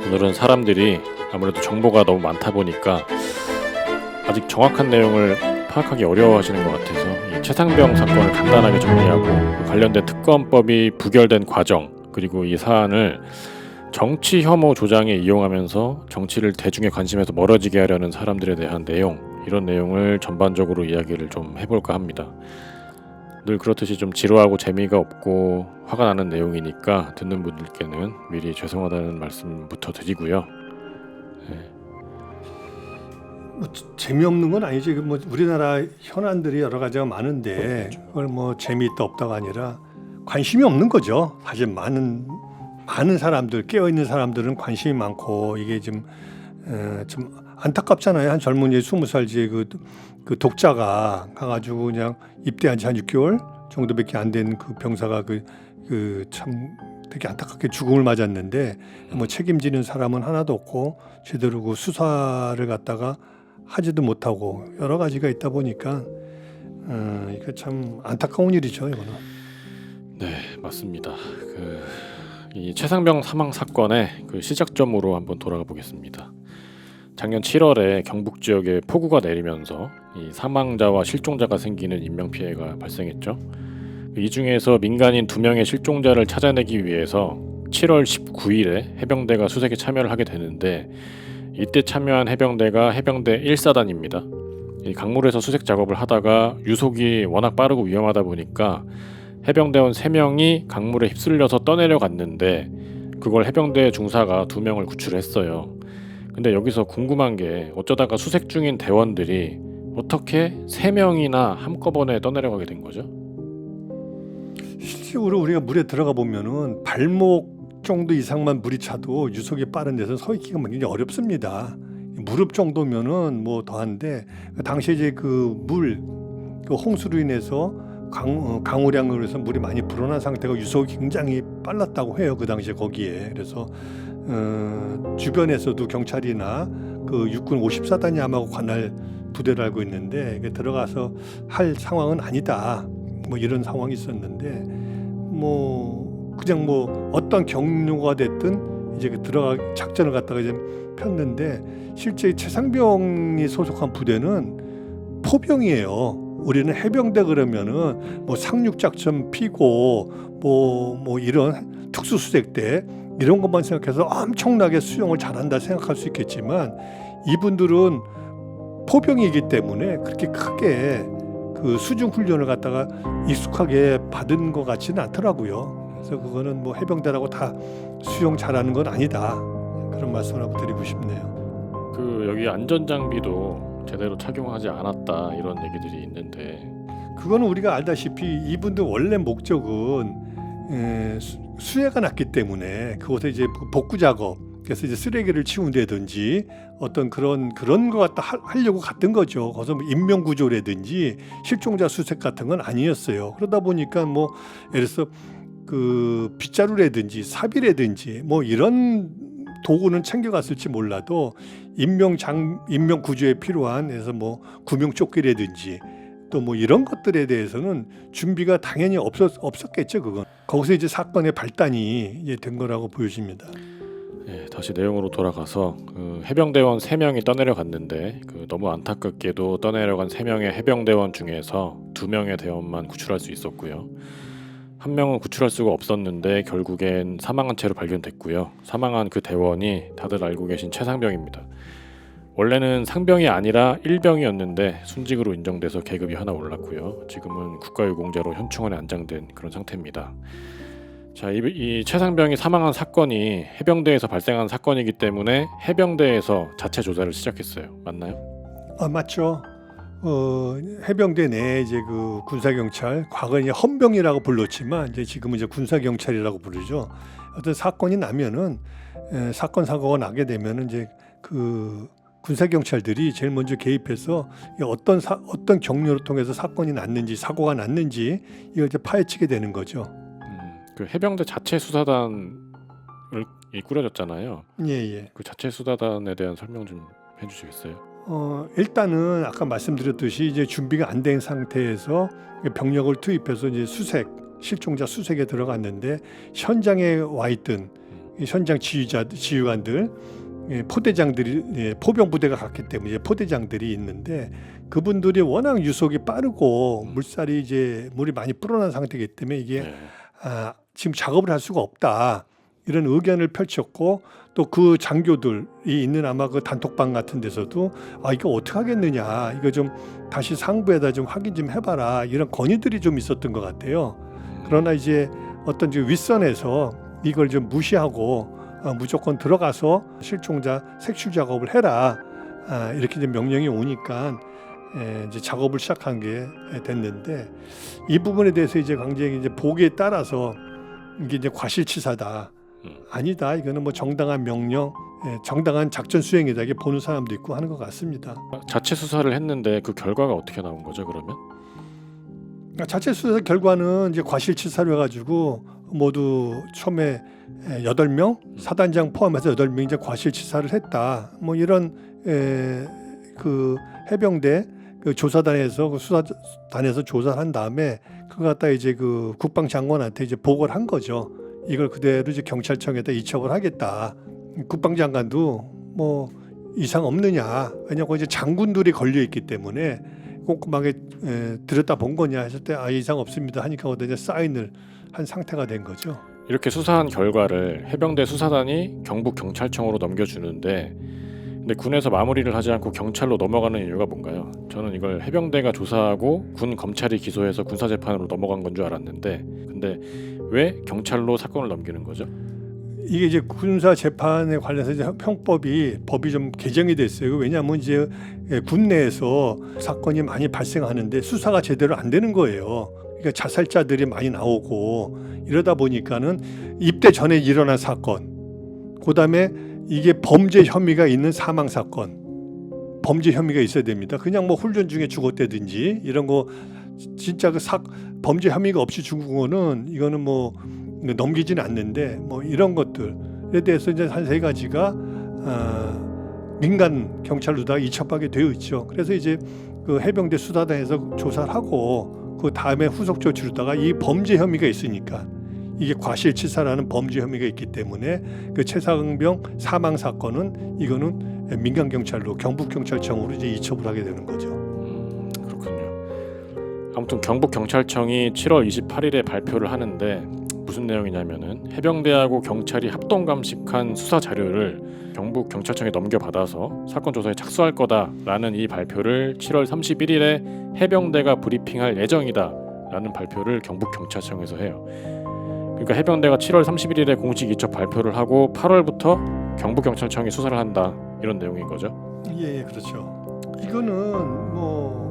오늘은 사람들이 아무래도 정보가 너무 많다 보니까 아직 정확한 내용을 파악하기 어려워하시는 것 같아서 이 최상병 사건을 간단하게 정리하고 그 관련된 특검법이 부결된 과정, 그리고 이 사안을 정치 혐오 조장에 이용하면서 정치를 대중의 관심에서 멀어지게 하려는 사람들에 대한 내용, 이런 내용을 전반적으로 이야기를 좀 해볼까 합니다. 늘 그렇듯이 좀 지루하고 재미가 없고 화가 나는 내용이니까 듣는 분들께는 미리 죄송하다는 말씀부터 드리고요. 뭐 재미없는 건 아니지. 뭐 우리나라 현안들이 여러 가지가 많은데 그걸 뭐 재미있다 없다가 아니라 관심이 없는 거죠. 사실 많은 사람들, 깨어 있는 사람들은 관심이 많고 이게 좀 안타깝잖아요. 한 젊은이 20살지 그 독자가 가가지고 그냥 입대한 지 한 6개월 정도밖에 안 된 그 병사가 참 되게 안타깝게 죽음을 맞았는데 뭐 책임지는 사람은 하나도 없고 제대로 그 수사를 갖다가 하지도 못하고 여러 가지가 있다 보니까 이거 참 안타까운 일이죠, 이거는. 네, 맞습니다. 이 최상병 사망 사건의 그 시작점으로 한번 돌아가 보겠습니다. 작년 7월에 경북 지역에 폭우가 내리면서 이 사망자와 실종자가 생기는 인명피해가 발생했죠. 이 중에서 민간인 2명의 실종자를 찾아내기 위해서 7월 19일에 해병대가 수색에 참여를 하게 되는데, 이때 참여한 해병대가 해병대 1사단입니다. 이 강물에서 수색 작업을 하다가 유속이 워낙 빠르고 위험하다 보니까 해병대원 3명이 강물에 휩쓸려서 떠내려 갔는데, 그걸 해병대 중사가 2명을 구출했어요. 근데 여기서 궁금한 게, 어쩌다가 수색 중인 대원들이 어떻게 3명이나 한꺼번에 떠내려가게 된 거죠? 실제로 우리가 물에 들어가 보면은 발목 정도 이상만 물이 차도 유속이 빠른 데서 서 있기가 굉장히 어렵습니다. 무릎 정도면은 뭐 더한데, 당시에 이제 그 홍수로 인해서 강우량으로 해서 물이 많이 불어난 상태가 유속이 굉장히 빨랐다고 해요, 그 당시에 거기에. 그래서 주변에서도 경찰이나 그 육군 54단이 아마 관할 부대를 알고 있는데 들어가서 할 상황은 아니다, 뭐 이런 상황이 있었는데, 뭐 그냥 뭐 어떤 경로가 됐든 이제 들어가 작전을 갖다가 이제 폈는데, 실제 최상병이 소속한 부대는 포병이에요. 우리는 해병대 그러면은 뭐 상륙작전 피고 뭐 이런 특수수색대 이런 것만 생각해서 엄청나게 수영을 잘한다 생각할 수 있겠지만, 이분들은 포병이기 때문에 그렇게 크게 그 수중 훈련을 갖다가 익숙하게 받은 것 같지는 않더라고요. 그래서 그거는 뭐 해병대라고 다 수영 잘하는 건 아니다, 그런 말씀을 한번 드리고 싶네요. 여기 안전장비도 제대로 착용하지 않았다, 이런 얘기들이 있는데, 그거는 우리가 알다시피 이분들 원래 목적은 수해가 났기 때문에 그곳에 이제 복구 작업, 그래서 이제 쓰레기를 치운다든지 어떤 그런 거 갖다 하려고 갔던 거죠. 거기서 뭐 인명 구조라든지 실종자 수색 같은 건 아니었어요. 그러다 보니까 뭐 예를 들어서 그 빗자루라든지 사비라든지 뭐 이런 도구는 챙겨갔을지 몰라도 인명 구조에 필요한, 그래서 뭐 구명조끼라든지 또 뭐 이런 것들에 대해서는 준비가 당연히 없었겠죠. 그건 거기서 이제 사건의 발단이 이제 된 거라고 보여집니다. 네, 다시 내용으로 돌아가서 해병대원 3명이 떠내려갔는데, 너무 안타깝게도 떠내려간 3명의 해병대원 중에서 2명의 대원만 구출할 수 있었고요. 1명은 구출할 수가 없었는데 결국엔 사망한 채로 발견됐고요. 사망한 그 대원이 다들 알고 계신 최상병입니다. 원래는 상병이 아니라 1병이었는데 순직으로 인정돼서 계급이 하나 올랐고요. 지금은 국가유공자로 현충원에 안장된 그런 상태입니다. 자, 이 최상병이 사망한 사건이 해병대에서 발생한 사건이기 때문에 해병대에서 자체 조사를 시작했어요. 맞나요? 맞죠. 해병대 내에 이제 그 군사경찰, 과거에 이제 헌병이라고 불렀지만 이제 지금은 이제 군사경찰이라고 부르죠. 어떤 사건이 나면은 사건 사고가 나게 되면은 이제 그 군사경찰들이 제일 먼저 개입해서 어떤 경로를 통해서 사건이 났는지 사고가 났는지 이걸 이제 파헤치게 되는 거죠. 그 해병대 자체 수사단을 꾸려졌잖아요. 예. 그 자체 수사단에 대한 설명 좀 해주시겠어요? 일단은 아까 말씀드렸듯이 이제 준비가 안 된 상태에서 병력을 투입해서 이제 실종자 수색에 들어갔는데, 현장에 와 있던 이 현장 지휘관들, 포대장들이 포병 부대가 갔기 때문에 이제 포대장들이 있는데 그분들이 워낙 유속이 빠르고 물살이 이제 물이 많이 불어난 상태이기 때문에 이게 네. 지금 작업을 할 수가 없다 이런 의견을 펼쳤고 또 그 장교들이 있는 아마 그 단톡방 같은 데서도 이거 어떻게 하겠느냐 이거 좀 다시 상부에다 좀 확인 좀 해봐라 이런 건의들이 좀 있었던 것 같아요. 그러나 이제 어떤 윗선에서 이걸 좀 무시하고 무조건 들어가서 실종자 색출 작업을 해라 이렇게 이제 명령이 오니까 이제 작업을 시작한 게 됐는데 이 부분에 대해서 이제 굉장히 이제 보기에 따라서 이게 이제 과실치사다. 아니다. 이거는 뭐 정당한 명령, 정당한 작전 수행이다. 이게 보는 사람도 있고 하는 것 같습니다. 자체 수사를 했는데 그 결과가 어떻게 나온 거죠, 그러면? 자체 수사 결과는 이제 과실치사로 해가지고 모두 처음에 8명 사단장 포함해서 8명이 이제 과실치사를 했다. 뭐 이런 그 해병대 그 조사단에서 그 수사단에서 조사를 한 다음에 그거 갖다 이제 그 국방장관한테 이제 보고를 한 거죠. 이걸 그대로 이제 경찰청에다 이첩을 하겠다. 국방장관도 뭐 이상 없느냐. 왜냐하면 이제 장군들이 걸려 있기 때문에 꼼꼼하게 들여다 본 거냐 했을 때 이상 없습니다 하니까 이제 사인을 한 상태가 된 거죠. 이렇게 수사한 결과를 해병대 수사단이 경북 경찰청으로 넘겨주는데 근데 군에서 마무리를 하지 않고 경찰로 넘어가는 이유가 뭔가요? 저는 이걸 해병대가 조사하고 군 검찰이 기소해서 군사재판으로 넘어간 건 줄 알았는데 근데 왜 경찰로 사건을 넘기는 거죠? 이게 이제 군사 재판에 관련해서 이제 법이 좀 개정이 됐어요. 왜냐하면 이제 군 내에서 사건이 많이 발생하는데 수사가 제대로 안 되는 거예요. 그러니까 자살자들이 많이 나오고 이러다 보니까는 입대 전에 일어난 사건, 그다음에 이게 범죄 혐의가 있는 사망 사건, 범죄 혐의가 있어야 됩니다. 그냥 뭐 훈련 중에 죽었다든지 이런 거 진짜 그 범죄 혐의가 없이 죽은 거는 이거는 뭐 넘기지는 않는데 뭐 이런 것들에 대해서 이제 한 3가지가 민간 경찰로 다 이첩하게 되어 있죠. 그래서 이제 그 해병대 수사단에서 조사를 하고 그 다음에 후속 조치로다가 이 범죄 혐의가 있으니까 이게 과실치사라는 범죄 혐의가 있기 때문에 그 최상병 사망 사건은 이거는 민간 경찰로 경북 경찰청으로 이제 이첩을 하게 되는 거죠. 그렇군요. 아무튼 경북 경찰청이 7월 28일에 발표를 하는데 무슨 내용이냐면은 해병대하고 경찰이 합동 감식한 수사 자료를 경북 경찰청에 넘겨받아서 사건 조사에 착수할 거다라는 이 발표를 7월 31일에 해병대가 브리핑할 예정이다라는 발표를 경북 경찰청에서 해요. 그러니까 해병대가 7월 31일에 공식 이첩 발표를 하고 8월부터 경북 경찰청이 수사를 한다 이런 내용인 거죠. 예, 그렇죠. 이거는 뭐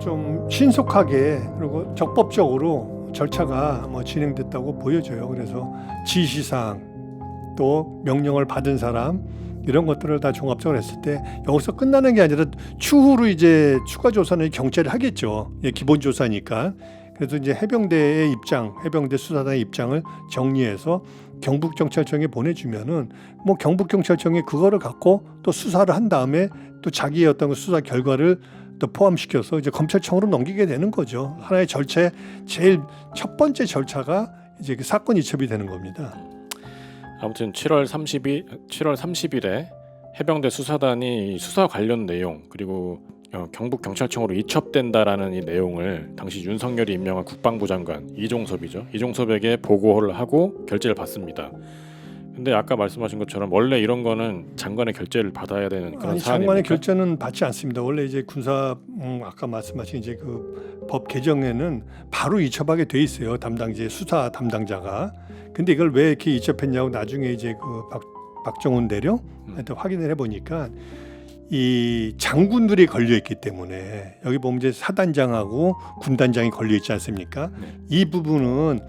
좀 신속하게 그리고 적법적으로 절차가 뭐 진행됐다고 보여져요. 그래서 지시사항 또 명령을 받은 사람 이런 것들을 다 종합적으로 했을 때 여기서 끝나는 게 아니라 추후로 이제 추가 조사는 경찰이 하겠죠. 예, 기본 조사니까. 그래서 이제 해병대의 입장, 해병대 수사단의 입장을 정리해서 경북 경찰청에 보내주면은 뭐 경북 경찰청이 그거를 갖고 또 수사를 한 다음에 또 자기의 어떤 그 수사 결과를 또 포함시켜서 이제 검찰청으로 넘기게 되는 거죠. 하나의 절차의 제일 첫 번째 절차가 이제 그 사건 이첩이 되는 겁니다. 아무튼 7월 30일에 해병대 수사단이 수사 관련 내용 그리고 경북 경찰청으로 이첩된다라는 이 내용을 당시 윤석열이 임명한 국방부 장관 이종섭이죠. 이종섭에게 보고를 하고 결재를 받습니다. 근데 아까 말씀하신 것처럼 원래 이런 거는 장관의 결재를 받아야 되는 그런 사안입니까? 장관의 결재는 받지 않습니다. 원래 이제 군사 아까 말씀하신 이제 그 법 개정에는 바로 이첩하게 돼 있어요. 담당자 수사 담당자가. 근데 이걸 왜 이렇게 이첩했냐고 나중에 이제 그 박정훈 대령한테 확인을 해보니까 이 장군들이 걸려 있기 때문에 여기 보면 이제 사단장하고 군단장이 걸려 있지 않습니까? 이 부분은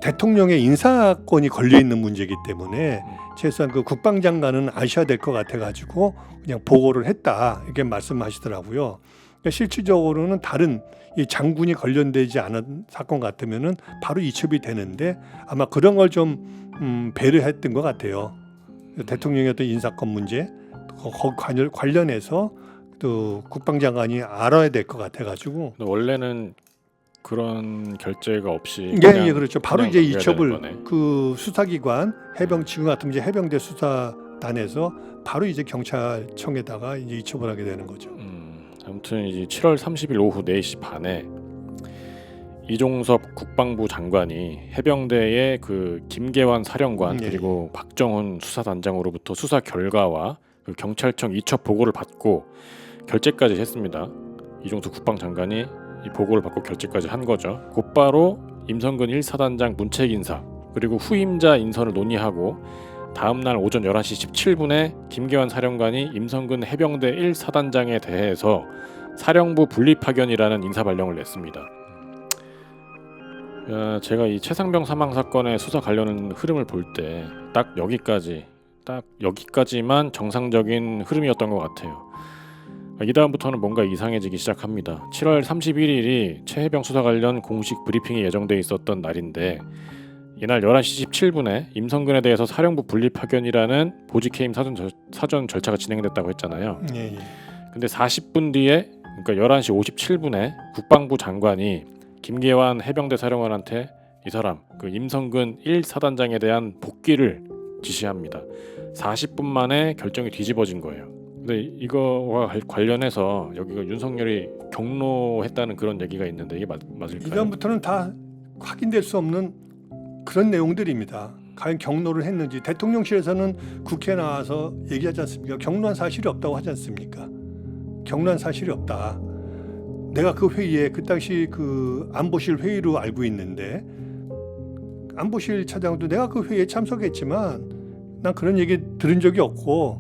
대통령의 인사권이 걸려 있는 문제이기 때문에 최소한 그 국방장관은 아셔야 될 것 같아가지고 그냥 보고를 했다 이렇게 말씀하시더라고요. 그러니까 실질적으로는 다른 이 장군이 관련되지 않은 사건 같으면은 바로 이첩이 되는데 아마 그런 걸 좀 배려했던 것 같아요. 대통령의 어떤 인사권 문제 관련해서 또 국방장관이 알아야 될 것 같아가지고 원래는 그런 결재가 없이 예, 그렇죠. 바로 그냥 이제 넘겨야 이첩을 되는 거네. 그 수사기관 해병 지금 같으면 이제 해병대 수사단에서 바로 이제 경찰청에다가 이제 이첩을 하게 되는 거죠. 아무튼 이제 7월 30일 오후 4시 반에 이종섭 국방부 장관이 해병대의 그 김계환 사령관 예. 그리고 박정훈 수사단장으로부터 수사 결과와 그 경찰청 이첩 보고를 받고 결재까지 했습니다. 이종섭 국방장관이 이 보고를 받고 결재까지 한 거죠. 곧바로 임성근 1사단장 문책 인사 그리고 후임자 인선을 논의하고 다음날 오전 11시 17분에 김계환 사령관이 임성근 해병대 1사단장에 대해서 사령부 분리파견이라는 인사발령을 냈습니다. 제가 이 최상병 사망 사건의 수사 관련 흐름을 볼 때 딱 여기까지만 정상적인 흐름이었던 것 같아요. 이 다음부터는 뭔가 이상해지기 시작합니다. 7월 31일이 최해병 수사 관련 공식 브리핑이 예정돼 있었던 날인데 이날 11시 17분에 임성근에 대해서 사령부 분리 파견이라는 보직해임 사전 절차가 진행됐다고 했잖아요. 예. 근데 40분 뒤에 그러니까 11시 57분에 국방부 장관이 김계환 해병대 사령관한테 이 사람 그 임성근 1사단장에 대한 복귀를 지시합니다. 40분 만에 결정이 뒤집어진 거예요. 근데 이거와 관련해서 여기가 윤석열이 경로했다는 그런 얘기가 있는데 이게 맞을까요? 이다음부터는 다 확인될 수 없는 그런 내용들입니다. 과연 경로를 했는지 대통령실에서는 국회에 나와서 얘기하지 않습니까? 경로한 사실이 없다고 하지 않습니까? 경로한 사실이 없다. 내가 그 회의에 그 당시 그 안보실 회의로 알고 있는데 안보실 차장도 내가 그 회의에 참석했지만 난 그런 얘기 들은 적이 없고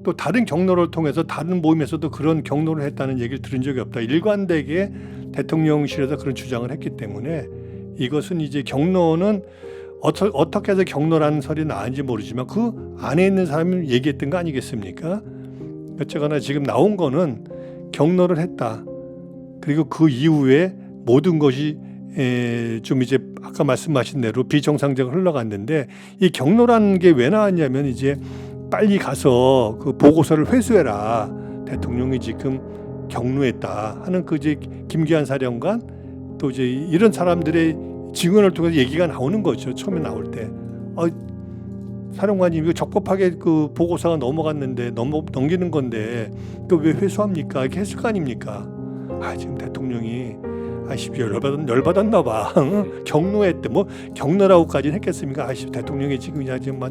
또 다른 경로를 통해서 다른 모임에서도 그런 경로를 했다는 얘기를 들은 적이 없다. 일관되게 대통령실에서 그런 주장을 했기 때문에 이것은 이제 경로는 어떻게 해서 경로라는 설이 나은지 모르지만 그 안에 있는 사람이 얘기했던 거 아니겠습니까? 어쨌거나 지금 나온 거는 경로를 했다. 그리고 그 이후에 모든 것이 좀 이제 아까 말씀하신 대로 비정상적으로 흘러갔는데 이 경로라는 게 왜 나왔냐면 이제 빨리 가서 그 보고서를 회수해라. 대통령이 지금 경로했다 하는 그 이제 김기환 사령관 또 이제 이런 사람들의 증언을 통해서 얘기가 나오는 거죠. 처음에 나올 때. 사령관님 이거 적법하게 그 보고서가 넘어갔는데 넘기는 건데 또 왜 회수합니까? 이게 했을 거 아닙니까? 지금 대통령이 열받았나 봐. 경로했대. 뭐 경로라고까지는 했겠습니까? 대통령이 지금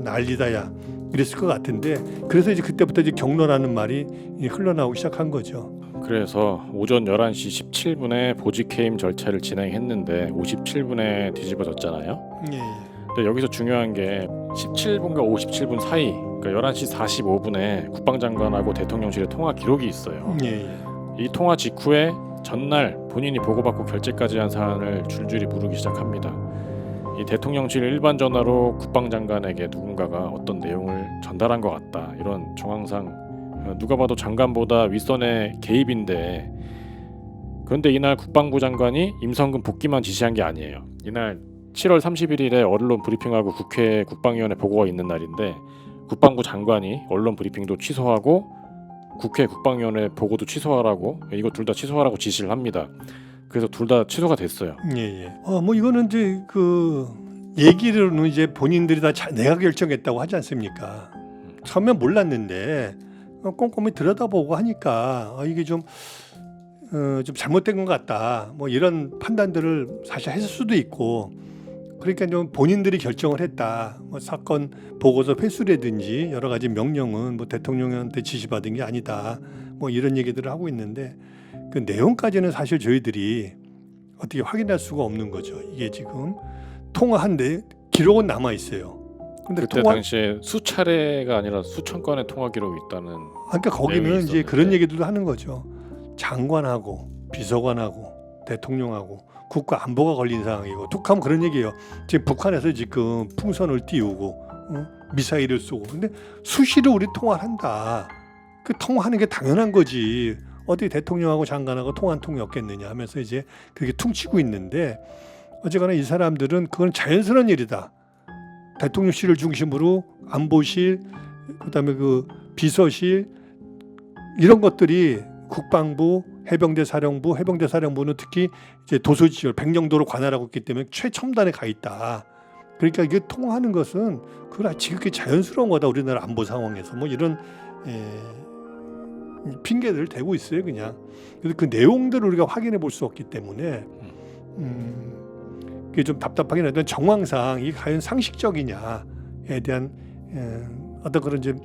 난리다야. 이랬을 것 같은데 그래서 이제 그때부터 이제 경로라는 말이 흘러나오기 시작한 거죠. 그래서 오전 11시 17분에 보직해임 절차를 진행했는데 57분에 뒤집어졌잖아요. 예. 근데 여기서 중요한 게 17분과 57분 사이 그러니까 11시 45분에 국방장관하고 대통령실의 통화 기록이 있어요. 예. 이 통화 직후에 전날 본인이 보고받고 결재까지 한 사안을 줄줄이 부르기 시작합니다. 이 대통령실 일반 전화로 국방장관에게 누군가가 어떤 내용을 전달한 것 같다. 이런 정황상 누가 봐도 장관보다 윗선의 개입인데 그런데 이날 국방부 장관이 임성근 복귀만 지시한 게 아니에요. 이날 7월 31일에 언론 브리핑하고 국회 국방위원회 보고가 있는 날인데 국방부 장관이 언론 브리핑도 취소하고 국회 국방위원회 보고도 취소하라고 이거 둘 다 취소하라고 지시를 합니다. 그래서 둘 다 취소가 됐어요. 예. 뭐 이거는 이제 그 얘기로는 이제 본인들이 다 내가 결정했다고 하지 않습니까? 처음엔 몰랐는데 꼼꼼히 들여다보고 하니까 이게 좀 잘못된 것 같다. 뭐 이런 판단들을 사실 했을 수도 있고 그러니까 좀 본인들이 결정을 했다. 뭐 사건 보고서 회수라든지 여러 가지 명령은 뭐 대통령한테 지시받은 게 아니다. 뭐 이런 얘기들을 하고 있는데 그 내용까지는 사실 저희들이 어떻게 확인할 수가 없는 거죠. 이게 지금 통화한데 기록은 남아 있어요. 근데 그때 당시에 수차례가 아니라 수천 건의 통화 기록이 있다는. 그러니까 거기는 내용이 이제 있었는데. 그런 얘기들도 하는 거죠. 장관하고 비서관하고 대통령하고 국가 안보가 걸린 상황이고 툭하면 그런 얘기예요. 지금 북한에서 지금 풍선을 띄우고 미사일을 쏘고 근데 수시로 우리 통화를 한다. 그 통화하는 게 당연한 거지. 어디 대통령하고 장관하고 통화한 통이 없겠느냐 하면서 이제 그게 퉁치고 있는데 어쨌거나 이 사람들은 그건 자연스러운 일이다. 대통령실을 중심으로 안보실 그다음에 그 비서실 이런 것들이 국방부 해병대 사령부는 특히 이제 도서지yor 백령도로 관할하고 있기 때문에 최첨단에 가 있다. 그러니까 이게 통하는 것은 그건 지극히 자연스러운 거다. 우리나라 안보 상황에서 뭐 이런 핑계를 대고 있어요, 그냥. 그래서 그 내용들을 우리가 확인해 볼 수 없기 때문에 그게 좀 답답하긴 하지만 정황상 이게 과연 상식적이냐에 대한 어떤 그런 좀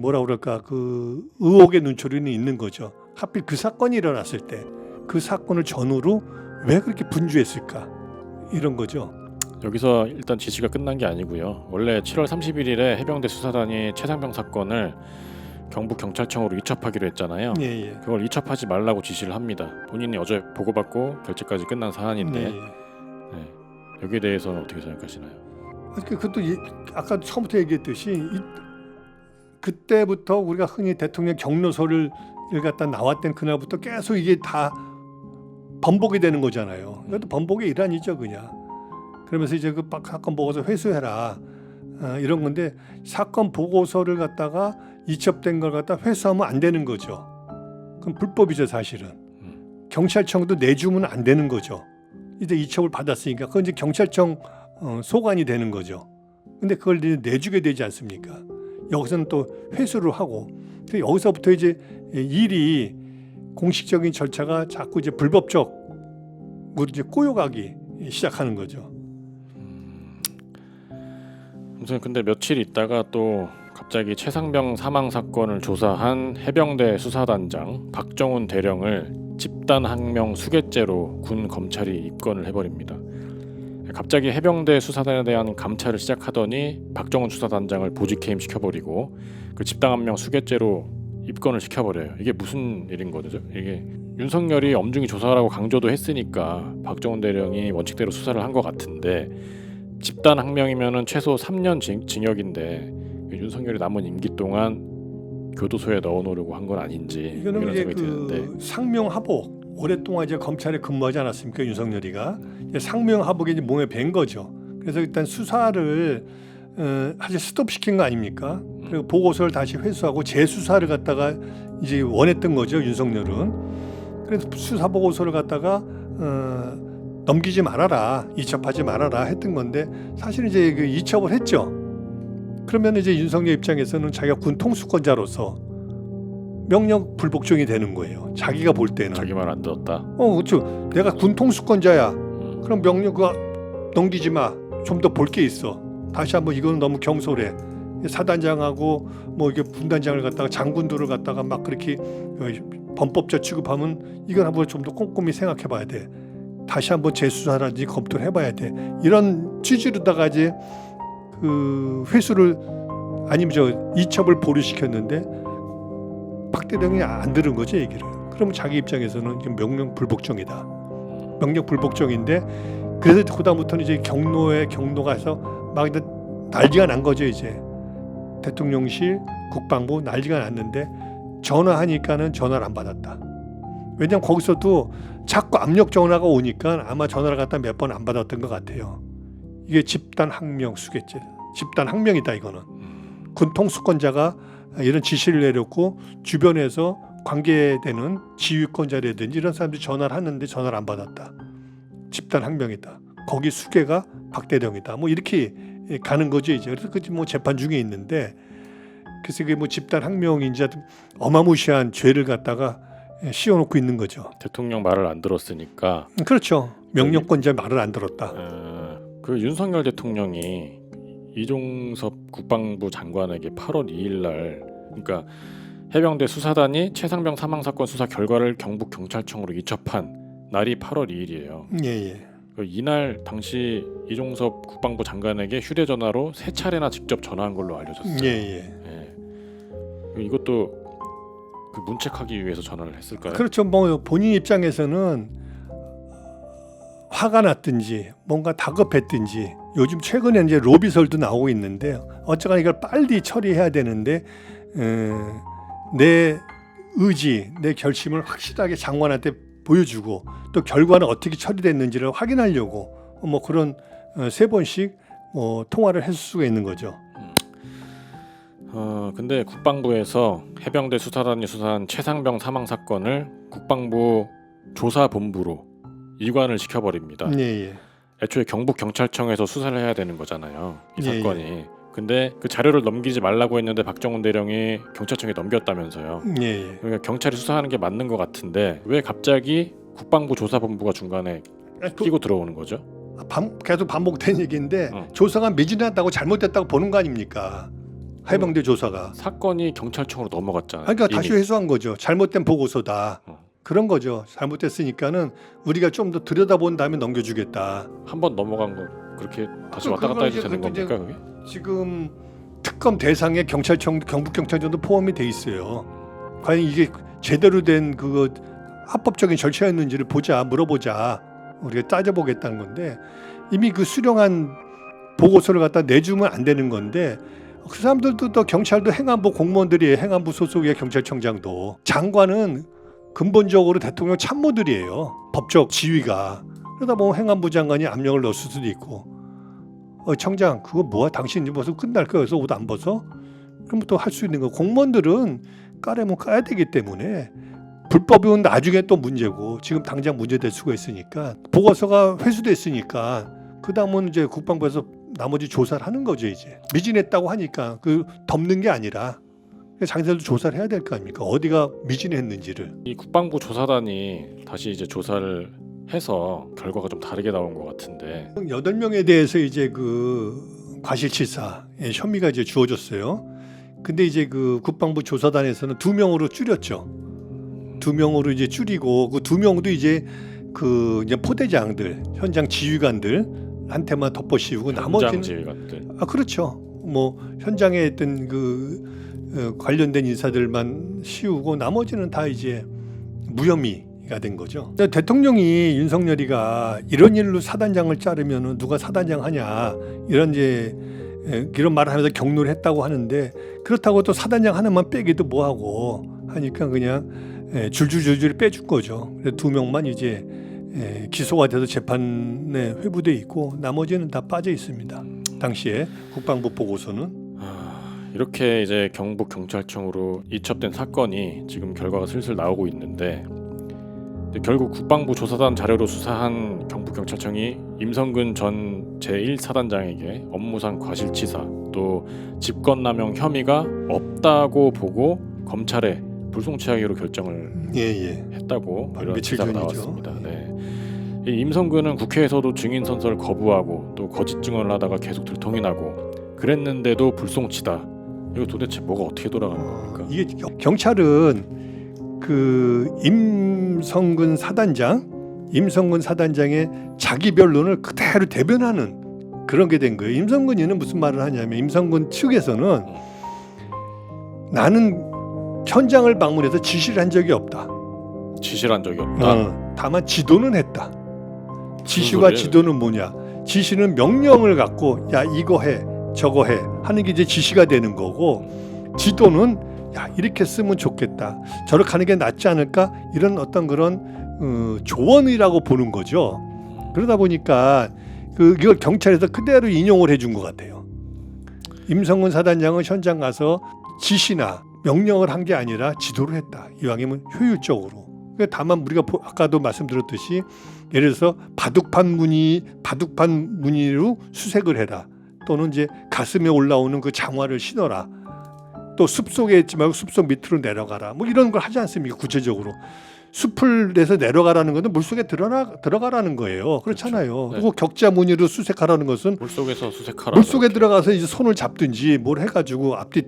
뭐라 그럴까 그 의혹의 눈초리는 있는 거죠. 하필 그 사건이 일어났을 때 그 사건을 전후로 왜 그렇게 분주했을까 이런 거죠. 여기서 일단 지시가 끝난 게 아니고요. 원래 7월 31일에 해병대 수사단이 최상병 사건을 경북 경찰청으로 이첩하기로 했잖아요. 예. 그걸 이첩하지 말라고 지시를 합니다. 본인이 어제 보고받고 결재까지 끝난 사안인데 네. 여기에 대해서는 어떻게 생각하시나요? 그것도 아까 처음부터 얘기했듯이 그때부터 우리가 흔히 대통령 경로서를 갖다 나왔던 그날부터 계속 이게 다 번복이 되는 거잖아요. 이것도 번복의 일환이죠, 그냥. 그러면서 이제 그 사건 보고서 회수해라 이런 건데 사건 보고서를 갖다가 이첩된 걸 갖다 회수하면 안 되는 거죠. 그럼 불법이죠, 사실은. 경찰청도 내주면 안 되는 거죠. 이제 이첩을 받았으니까 그건 이제 경찰청 소관이 되는 거죠. 근데 그걸 이제 내주게 되지 않습니까? 여기서는 또 회수를 하고 여기서부터 이제 일이 공식적인 절차가 자꾸 이제 불법적으로 이제 꼬여가기 시작하는 거죠. 무슨 근데 며칠 있다가 또 갑자기 최상병 사망 사건을 조사한 해병대 수사단장 박정훈 대령을 집단 항명 수괴죄로 군 검찰이 입건을 해버립니다. 갑자기 해병대 수사단에 대한 감찰을 시작하더니 박정훈 수사단장을 보직해임 시켜버리고 그 집단 항명 수괴죄로 입건을 시켜버려요. 이게 무슨 일인 거죠? 이게 윤석열이 엄중히 조사하라고 강조도 했으니까 박정훈 대령이 원칙대로 수사를 한 것 같은데 집단 항명이면은 최소 3년 징역인데 윤석열이 남은 임기 동안 교도소에 넣어놓으려고 한 건 아닌지 이거는 이런 이제 생각이 드는데 상명하복 오랫동안 이제 검찰에 근무하지 않았습니까, 윤석열이가. 상명하복이 이제 몸에 밴 거죠. 그래서 일단 수사를 사실 스톱시킨 거 아닙니까? 그리고 보고서를 다시 회수하고 재수사를 갖다가 이제 원했던 거죠, 윤석열은. 그래서 수사 보고서를 갖다가 넘기지 말아라, 이첩하지 말아라 했던 건데 사실 이제 그 이첩을 했죠. 그러면 이제 윤석열 입장에서는 자기가 군 통수권자로서 명령 불복종이 되는 거예요. 자기가 볼 때는. 자기 말 안 들었다. 그렇죠. 내가 군 통수권자야. 그럼 명령 그거 넘기지 마. 좀 더 볼 게 있어. 다시 한번 이거는 너무 경솔해. 사단장하고 뭐 이게 분단장을 갖다가 장군들을 갖다가 막 그렇게 범법자 취급하면 이건 한번 좀 더 꼼꼼히 생각해봐야 돼. 다시 한번 재수사라든지 검토를 해봐야 돼. 이런 취지로다가 이제 그 회수를 아니면 저 이첩을 보류시켰는데 박 대령이 안 들은 거죠, 얘기를. 그럼 자기 입장에서는 명령 불복종이다. 명령 불복종인데 그래서 그다음부터는 이제 경로가 해서 막 난리가 난 거죠, 이제. 대통령실, 국방부 난리가 났는데 전화하니까는 전화를 안 받았다. 왜냐면 거기서도 자꾸 압력 전화가 오니까 아마 전화를 갖다 몇 번 안 받았던 것 같아요. 이게 집단 항명 수괴죄. 집단 항명이다, 이거는. 군 통수권자가 이런 지시를 내렸고 주변에서 관계되는 지휘권자라든지 이런 사람들이 전화를 하는데 전화를 안 받았다. 집단 항명이다. 거기 수괴가 박 대령이다. 뭐 이렇게 가는 거죠, 이제. 그래서 그 뭐 재판 중에 있는데 그래서 이게 뭐 집단 항명인지 어마무시한 죄를 갖다가 씌워놓고 있는 거죠. 대통령 말을 안 들었으니까. 그렇죠. 명령권자 말을 안 들었다. 그 윤석열 대통령이 이종섭 국방부 장관에게 8월 2일 날, 그러니까 해병대 수사단이 최상병 사망 사건 수사 결과를 경북 경찰청으로 이첩한 날이 8월 2일이에요. 예. 이날 당시 이종섭 국방부 장관에게 휴대전화로 3차례나 직접 전화한 걸로 알려졌어요. 예. 이것도 그 문책하기 위해서 전화를 했을까요? 그렇죠. 뭐 본인 입장에서는 화가 났든지 뭔가 다급했든지 요즘 최근에 이제 로비설도 나오고 있는데 어쨌거나 이걸 빨리 처리해야 되는데 내 의지, 내 결심을 확실하게 장관한테 보여주고 또 결과는 어떻게 처리됐는지를 확인하려고 뭐 그런 3번씩 통화를 했을 수가 있는 거죠. 근데 국방부에서 해병대 수사단이 수사한 최상병 사망 사건을 국방부 조사본부로 이관을 시켜버립니다. 예. 애초에 경북 경찰청에서 수사를 해야 되는 거잖아요. 이 예, 사건이. 근데 그 자료를 넘기지 말라고 했는데 박정훈 대령이 경찰청에 넘겼다면서요. 예. 그러니까 경찰이 수사하는 게 맞는 것 같은데 왜 갑자기 국방부 조사본부가 중간에 끼고 들어오는 거죠? 계속 반복된 얘기인데 어. 조사가 미진하다고 잘못됐다고 보는 거 아닙니까? 해병대 조사가. 사건이 경찰청으로 넘어갔잖아요. 그러니까 다시 이미. 회수한 거죠. 잘못된 보고서다. 그런 거죠. 잘못됐으니까는 우리가 좀 더 들여다본 다음에 넘겨주겠다. 한 번 넘어간 거 그렇게 다시 왔다 갔다 해도 되는 겁니까 그게? 지금 특검 대상에 경찰청, 경북경찰청도 포함이 돼 있어요. 과연 이게 제대로 된 그거 합법적인 절차였는지를 물어보자. 우리가 따져보겠다는 건데 이미 그 수령한 보고서를 갖다 내주면 안 되는 건데 그 사람들도 또 경찰도 행안부 공무원들이에요. 행안부 소속의 경찰청장도. 장관은 근본적으로 대통령 참모들이에요. 법적 지위가. 그러다 보면 행안부 장관이 압력을 넣을 수도 있고 청장 그거 뭐야 당신 입어서 끝날 거여서 옷 안 벗어? 그럼 또 할 수 있는 거. 공무원들은 까려면 까야 되기 때문에 불법은 나중에 또 문제고 지금 당장 문제될 수가 있으니까 보고서가 회수됐으니까 그 다음은 이제 국방부에서 나머지 조사를 하는 거죠. 이제 미진했다고 하니까 그 덮는 게 아니라 장세도 조사를 해야 될 거 아닙니까? 어디가 미진했는지를. 이 국방부 조사단이 다시 이제 조사를 해서 결과가 좀 다르게 나온 것 같은데 8명에 대해서 이제 그 과실치사 혐의가 이제 주어졌어요. 근데 이제 그 국방부 조사단에서는 2명으로 줄였죠. 2명으로 이제 줄이고 그 2명도 이제 그 이제 포대장들, 현장 지휘관들한테만 덮어씌우고 현장 나머지는 지휘관들. 그렇죠. 뭐 현장에 있던 관련된 인사들만 씌우고 나머지는 다 이제 무혐의가 된 거죠. 대통령이 윤석열이가 이런 일로 사단장을 자르면은 누가 사단장 하냐 이런 말을 하면서 격노를 했다고 하는데 그렇다고 또 사단장 하나만 빼기도 뭐하고 하니까 그냥 줄줄줄줄 빼줄 거죠. 그래서 2명만 이제 기소가 돼서 재판에 회부돼 있고 나머지는 다 빠져 있습니다. 당시에 국방부 보고서는. 이렇게 이제 경북 경찰청으로 이첩된 사건이 지금 결과가 슬슬 나오고 있는데 결국 국방부 조사단 자료로 수사한 경북 경찰청이 임성근 전 제1사단장에게 업무상 과실치사 또 직권남용 혐의가 없다고 보고 검찰에 불송치하기로 결정을 했다고 이런 며칠 기사가 전이죠. 나왔습니다. 네. 이 임성근은 국회에서도 증인 선서를 거부하고 또 거짓 증언을 하다가 계속 들통이 나고 그랬는데도 불송치다. 이거 도대체 뭐가 어떻게 돌아가는 겁니까? 이게 경찰은 그 임성근 사단장의 자기 변론을 그대로 대변하는 그런 게 된 거예요. 임성근이는 무슨 말을 하냐면 임성근 측에서는 나는 현장을 방문해서 지시를 한 적이 없다. 지시를 한 적이 없다. 다만 지도는 했다. 지시와 지도는 뭐냐? 지시는 명령을 갖고 야 이거 해 저거 해 하는 게 이제 지시가 되는 거고 지도는 야 이렇게 쓰면 좋겠다. 저렇게 하는 게 낫지 않을까? 이런 어떤 그런 조언이라고 보는 거죠. 그러다 보니까 이걸 경찰에서 그대로 인용을 해준 것 같아요. 임성근 사단장은 현장 가서 지시나 명령을 한 게 아니라 지도를 했다. 이왕이면 효율적으로. 다만 우리가 아까도 말씀드렸듯이 예를 들어서 바둑판 무늬로 수색을 해라. 또는 이제 가슴에 올라오는 그 장화를 신어라. 또 숲속에 있지 말고 숲속 밑으로 내려가라. 뭐 이런 걸 하지 않습니까? 구체적으로. 숲을에서 내려가라는 것은 물속에 들어가라는 거예요. 그렇잖아요. 그렇죠. 네. 그리고 격자 무늬로 수색하라는 것은 물속에서 수색하라. 물속에 들어가서 이제 손을 잡든지 뭘 해가지고 앞뒤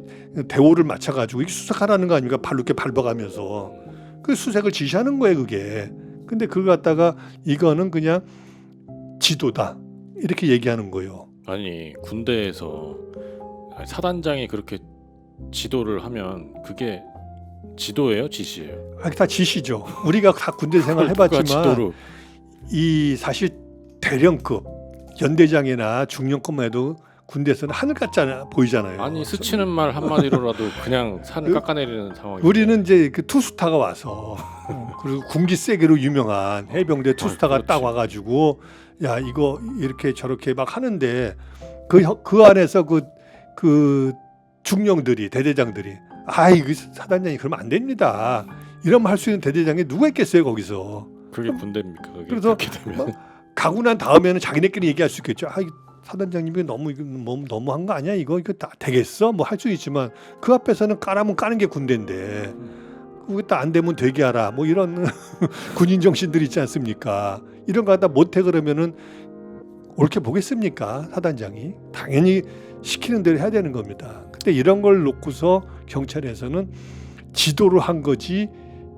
대오를 맞춰가지고 이게 수색하라는 거 아닙니까? 발로 이렇게 밟아가면서 그 수색을 지시하는 거예요, 그게. 근데 그걸 갖다가 이거는 그냥 지도다 이렇게 얘기하는 거예요. 아니 군대에서 사단장이 그렇게 지도를 하면 그게 지도예요, 지시예요? 다 지시죠. 우리가 다 군대 생활 해봤지만 지도로. 이 사실 대령급 연대장이나 중령급만 해도 군대에서는 하늘 같잖아 보이잖아요. 아니 스치는 말 한마디로라도 그냥 산을 깎아내리는 상황이. 우리는 이제 그 투스타가 와서 그리고 군기 세게로 유명한 해병대 투스타가 딱 와가지고 야 이거 이렇게 저렇게 막 하는데 그 안에서 그 중령들이 대대장들이 이거 사단장이 그러면 안 됩니다. 이러면 할 수 있는 대대장이 누가 있겠어요 거기서. 그게 군대입니까? 그게 그래서 그렇게 되면 가고 난 다음에는 자기네끼리 얘기할 수 있겠죠. 이거 사단장님이 너무한 거 아니야? 이거 다 되겠어? 뭐 할 수 있지만 그 앞에서는 까라면 까는 게 군대인데 그거 다 안 되면 되게 하라. 뭐 이런 군인 정신들이 있지 않습니까? 이런 거 갖다 못해 그러면은 옳게 보겠습니까? 사단장이 당연히 시키는 대로 해야 되는 겁니다. 근데 이런 걸 놓고서 경찰에서는 지도를 한 거지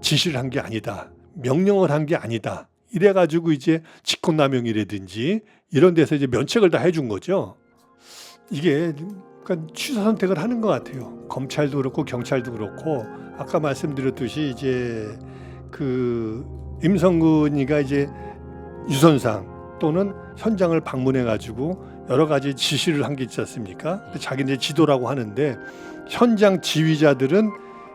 지시를 한 게 아니다. 명령을 한 게 아니다. 이래가지고 이제 직권남용이라든지 이런 데서 이제 면책을 다 해준 거죠. 이게 그러니까 취사 선택을 하는 것 같아요. 검찰도 그렇고 경찰도 그렇고 아까 말씀드렸듯이 이제 그 임성근이가 이제 유선상 또는 현장을 방문해가지고 여러 가지 지시를 한 게 있지 않습니까? 근데 자기네 지도라고 하는데 현장 지휘자들은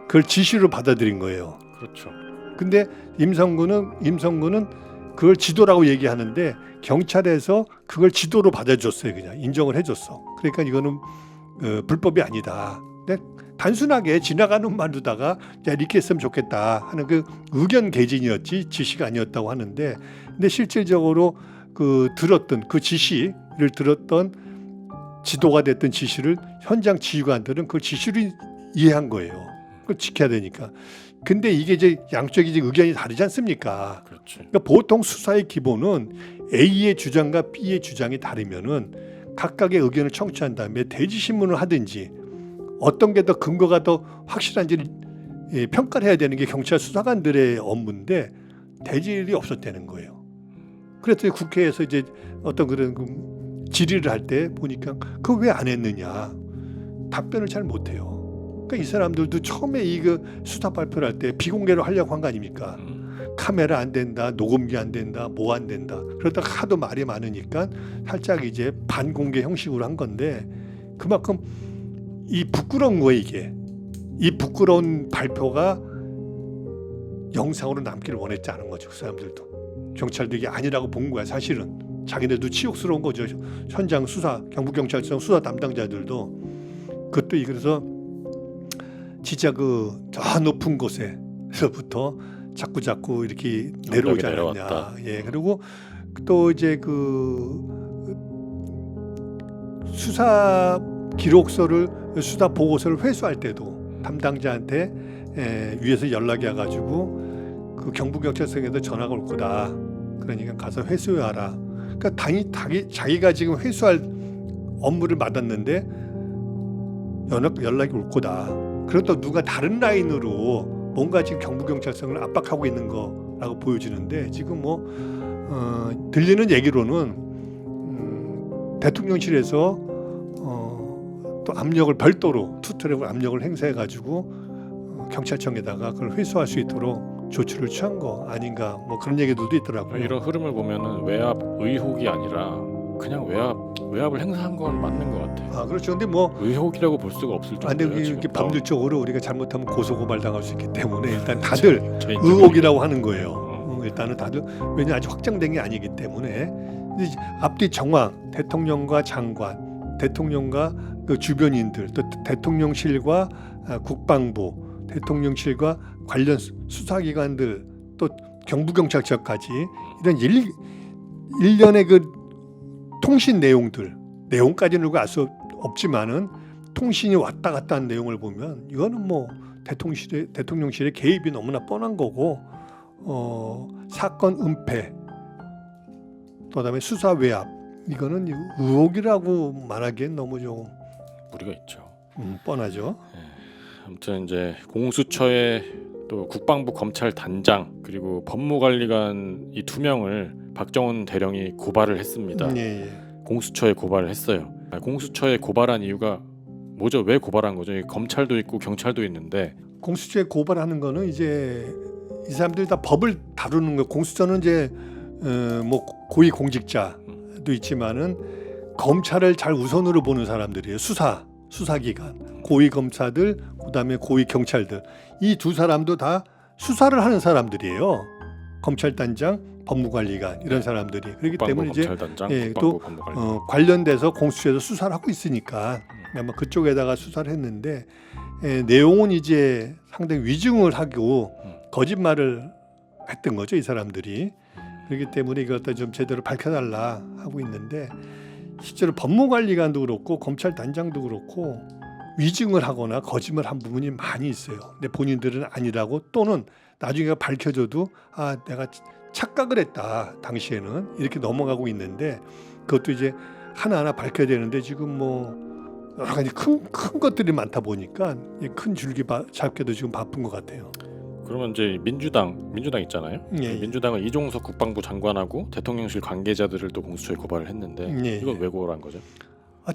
그걸 지시로 받아들인 거예요. 그렇죠. 근데 임성근은 그걸 지도라고 얘기하는데 경찰에서 그걸 지도로 받아줬어요. 그냥 인정을 해줬어. 그러니까 이거는 불법이 아니다. 근데 단순하게 지나가는 말로다가 야 이렇게 했으면 좋겠다 하는 그 의견 개진이었지 지시가 아니었다고 하는데 근데 실질적으로 그 지시를 들었던 지도가 됐던 지시를 현장 지휘관들은 그 지시를 이해한 거예요. 그걸 지켜야 되니까. 근데 이게 이제 양쪽이 이제 의견이 다르지 않습니까? 그렇지. 그러니까 보통 수사의 기본은 A의 주장과 B의 주장이 다르면은 각각의 의견을 청취한 다음에 대지 신문을 하든지 어떤 게 더 근거가 더 확실한지를 평가를 해야 되는 게 경찰 수사관들의 업무인데 대질이 없었다는 거예요. 그래서 국회에서 이제 어떤 그런 질의를 할 때 보니까 그거 왜 안 했느냐 답변을 잘 못해요. 그러니까 이 사람들도 처음에 이거 수사 발표를 할 때 비공개로 하려고 한 거 아닙니까? 카메라 안 된다, 녹음기 안 된다, 뭐 안 된다. 그러다가 하도 말이 많으니까 살짝 이제 반공개 형식으로 한 건데 그만큼 이 부끄러운 거예요 이게. 이 부끄러운 발표가 영상으로 남기를 원했지 않은 거죠. 그 사람들도. 경찰도 이게 아니라고 본 거야 사실은. 자기네도 치욕스러운 거죠. 현장 수사, 경북경찰청 수사 담당자들도. 그것도 그래서 진짜 그 저 높은 곳에서부터 자꾸 이렇게 내려오지 않았냐. 예, 그리고 또 이제 그 수사 기록서를 수사 보고서를 회수할 때도 담당자한테 위에서 연락이 와가지고 그 경북경찰청에서 전화가 올 거다. 그러니까 가서 회수하라. 그러니까 자기가 지금 회수할 업무를 맡았는데 연락이 올 거다. 그래도 누가 다른 라인으로 뭔가 지금 경북경찰청을 압박하고 있는 거라고 보여지는데 지금 뭐 들리는 얘기로는 대통령실에서 또 압력을 별도로 투트랙으로 압력을 행사해가지고 경찰청에다가 그걸 회수할 수 있도록 조치를 취한 거 아닌가 뭐 그런 얘기들도 있더라고요. 이런 흐름을 보면은 외압 의혹이 아니라 그냥 외압을 행사한 건 맞는 것 같아요. 그렇죠. 근데 뭐 의혹이라고 볼 수가 없을 정도예요. 근데 지금 이렇게 법률적으로 우리가 잘못하면 고소고발 당할 수 있기 때문에 일단 제 다들 인정입니다. 의혹이라고 하는 거예요. 일단은 다들 왜냐 아직 확정된 게 아니기 때문에 근데 앞뒤 정황 대통령과 장관, 대통령과 그 주변인들, 또 대통령실과 국방부, 대통령실과 관련 수사기관들, 또 경북경찰청까지 이런 일련의 그 통신 내용까지는 우리가 알 수 없지만은 통신이 왔다 갔다 한 내용을 보면 이거는 뭐 대통령실의 개입이 너무나 뻔한 거고 사건 은폐 그다음에 수사 외압 이거는 의혹이라고 말하기엔 너무 좀 무리가 있죠. 뻔하죠. 아무튼 이제 공수처의 또 국방부 검찰 단장 그리고 법무관리관 이 두 명을 박정훈 대령이 고발을 했습니다. 예. 공수처에 고발을 했어요. 공수처에 고발한 이유가 뭐죠? 왜 고발한 거죠? 검찰도 있고 경찰도 있는데 공수처에 고발하는 거는 이제 이 사람들이 다 법을 다루는 거. 공수처는 이제 뭐 고위 공직자도 있지만은 검찰을 잘 우선으로 보는 사람들이에요. 수사기관, 고위 검사들, 그다음에 고위 경찰들 이 두 사람도 다 수사를 하는 사람들이에요. 검찰단장, 법무관리관 이런 사람들이 그렇기 국방부 때문에 이제 검찰단장, 예, 국방부 법무관리. 관련돼서 공수처에서 수사를 하고 있으니까 아마 그쪽에다가 수사를 했는데 내용은 이제 상당히 위증을 하고 거짓말을 했던 거죠 이 사람들이. 그렇기 때문에 이걸 갖다 좀 제대로 밝혀달라 하고 있는데 실제로 법무관리관도 그렇고 검찰단장도 그렇고 위증을 하거나 거짓말 한 부분이 많이 있어요. 근데 본인들은 아니라고 또는 나중에 밝혀져도 아 내가 착각을 했다 당시에는 이렇게 넘어가고 있는데 그것도 이제 하나하나 밝혀야 되는데 지금 뭐 여러 가지 큰 것들이 많다 보니까 큰 줄기 잡기도 지금 바쁜 것 같아요. 그러면 이제 민주당 있잖아요. 예, 예. 민주당은 이종석 국방부 장관하고 대통령실 관계자들을 또 공수처에 고발을 했는데 예, 이건 예. 왜 고발한 거죠?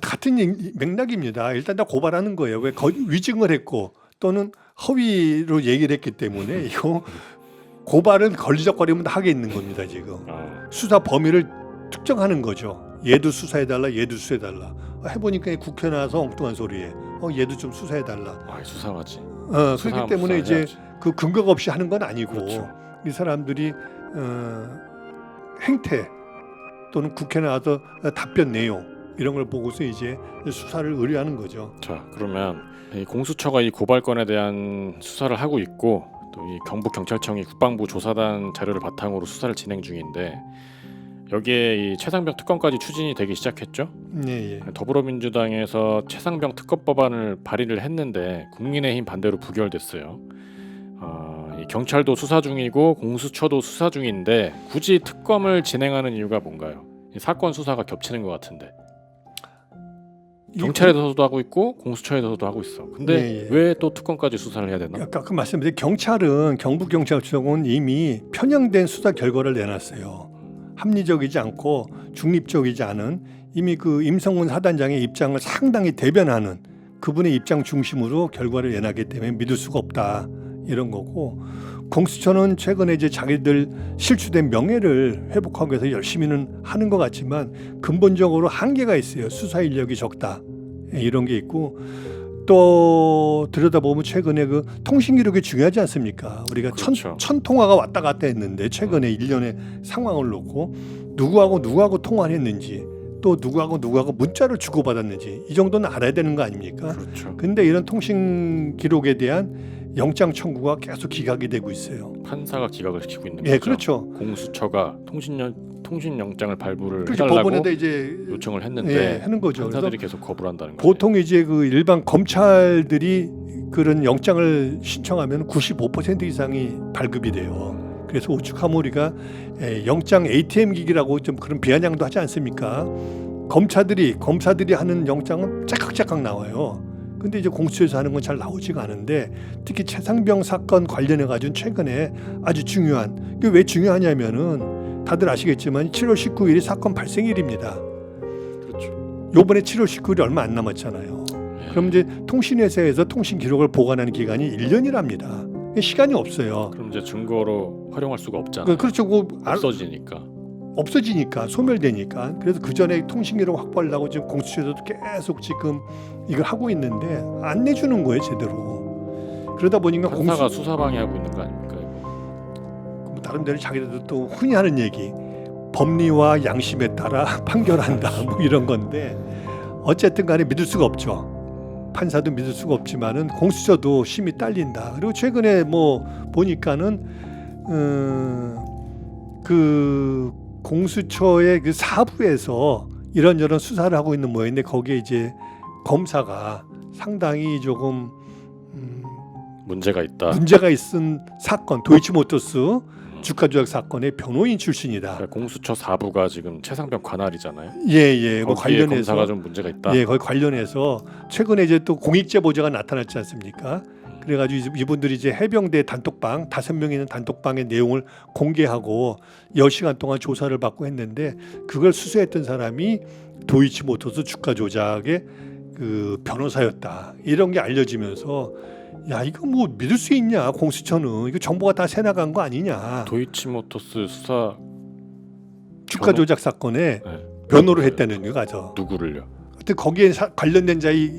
같은 맥락입니다. 일단 다 고발하는 거예요. 왜 위증을 했고 또는 허위로 얘기를 했기 때문에 이거 고발은 걸리적거리면 다 하게 있는 겁니다. 지금 수사 범위를 특정하는 거죠. 얘도 수사해달라, 얘도 수사해달라. 해보니까 국회 나와서 엉뚱한 소리에 얘도 좀 수사해달라. 수상하지. 그렇기 때문에 이제 그 근거가 없이 하는 건 아니고 그렇죠. 이 사람들이 행태 또는 국회 나와서 답변 내용 이런 걸 보고서 이제 수사를 의뢰하는 거죠. 자, 그러면 이 공수처가 이 고발건에 대한 수사를 하고 있고 또 이 경북 경찰청이 국방부 조사단 자료를 바탕으로 수사를 진행 중인데 여기에 이 최상병 특검까지 추진이 되기 시작했죠. 네, 예. 더불어민주당에서 최상병 특검 법안을 발의를 했는데 국민의힘 반대로 부결됐어요. 이 경찰도 수사 중이고 공수처도 수사 중인데 굳이 특검을 진행하는 이유가 뭔가요? 이 사건 수사가 겹치는 것 같은데. 경찰에서도 하고 있고 공수처에서도 하고 있어. 근데 예, 예. 왜 또 특검까지 수사를 해야 되나? 아까 그 말씀드린 경찰은 경북경찰청은 이미 편향된 수사 결과를 내놨어요. 합리적이지 않고 중립적이지 않은 이미 그 임성문 사단장의 입장을 상당히 대변하는 그분의 입장 중심으로 결과를 내놨기 때문에 믿을 수가 없다 이런 거고 공수처는 최근에 이제 자기들 실추된 명예를 회복하기 위해서 열심히는 하는 것 같지만 근본적으로 한계가 있어요. 수사 인력이 적다 이런 게 있고 또 들여다보면 최근에 그 통신 기록이 중요하지 않습니까? 우리가 그렇죠. 천 통화가 왔다 갔다 했는데 최근에 일련의 상황을 놓고 누구하고 통화를 했는지 또 누구하고 문자를 주고받았는지 이 정도는 알아야 되는 거 아닙니까? 그렇죠. 근데 이런 통신 기록에 대한 영장 청구가 계속 기각이 되고 있어요. 판사가 기각을 시키고 있는 예, 거죠. 그렇죠. 공수처가 통신 영장을 발부를 그렇죠. 해달라고 법원에다 이제 요청을 했는데 하는 거죠. 판사들이 계속 거부를 한다는 거죠. 보통 이제 그 일반 검찰들이 그런 영장을 신청하면 95% 이상이 발급이 돼요. 그래서 오죽하면 우리가 영장 ATM 기기라고 좀 그런 비아냥도 하지 않습니까? 검사들이 하는 영장은 짝깍짝깍 나와요. 근데 이제 공수처에서 하는 건 잘 나오지가 않은데 특히 최상병 사건 관련해 가지고 최근에 아주 중요한 이게 왜 중요하냐면은 다들 아시겠지만 7월 19일이 사건 발생일입니다. 그렇죠. 요번에 7월 19일이 얼마 안 남았잖아요. 그럼 이제 통신회사에서 통신 기록을 보관하는 기간이 1년이랍니다. 시간이 없어요. 그럼 이제 증거로 활용할 수가 없잖아요. 그렇죠. 없어지니까. 소멸되니까. 그래서 그 전에 통신 기록 확보하려고 지금 공수처에서도 계속 지금 이걸 하고 있는데 안 내주는 거예요, 제대로. 그러다 보니까 판사가 수사 방해하고 있는 거 아닙니까? 나름대로 자기들도 또 흔히 하는 얘기, 법리와 양심에 따라 판결한다, 뭐 이런 건데 어쨌든 간에 믿을 수가 없죠. 판사도 믿을 수가 없지만은 공수처도 심히 딸린다. 그리고 최근에 뭐 보니까는 그 공수처의 그 사부에서 이런저런 수사를 하고 있는 모양인데 거기에 이제 검사가 상당히 조금 문제가 있은 사건 도이치모터스 주가 조작 사건의 변호인 출신이다. 그러니까 공수처 4부가 지금 최상병 관할이잖아요. 예. 그 거기에 관련해서 검사가 좀 문제가 있다. 예, 거기 관련해서 최근에 이제 또 공익 제보자가 나타났지 않습니까? 그래가지고 이분들이 이제 해병대 단톡방 5명이 있는 단톡방의 내용을 공개하고 10시간 동안 조사를 받고 했는데 그걸 수수했던 사람이 도이치모터스 주가 조작의 그 변호사였다. 이런 게 알려지면서 야 이거 뭐 믿을 수 있냐 공수처는 이거 정보가 다 새나간 거 아니냐. 도이치모터스 수사 주가 조작 사건에 네. 변호를 했다는 거죠. 누구를요? 하여튼 거기에 관련된 자의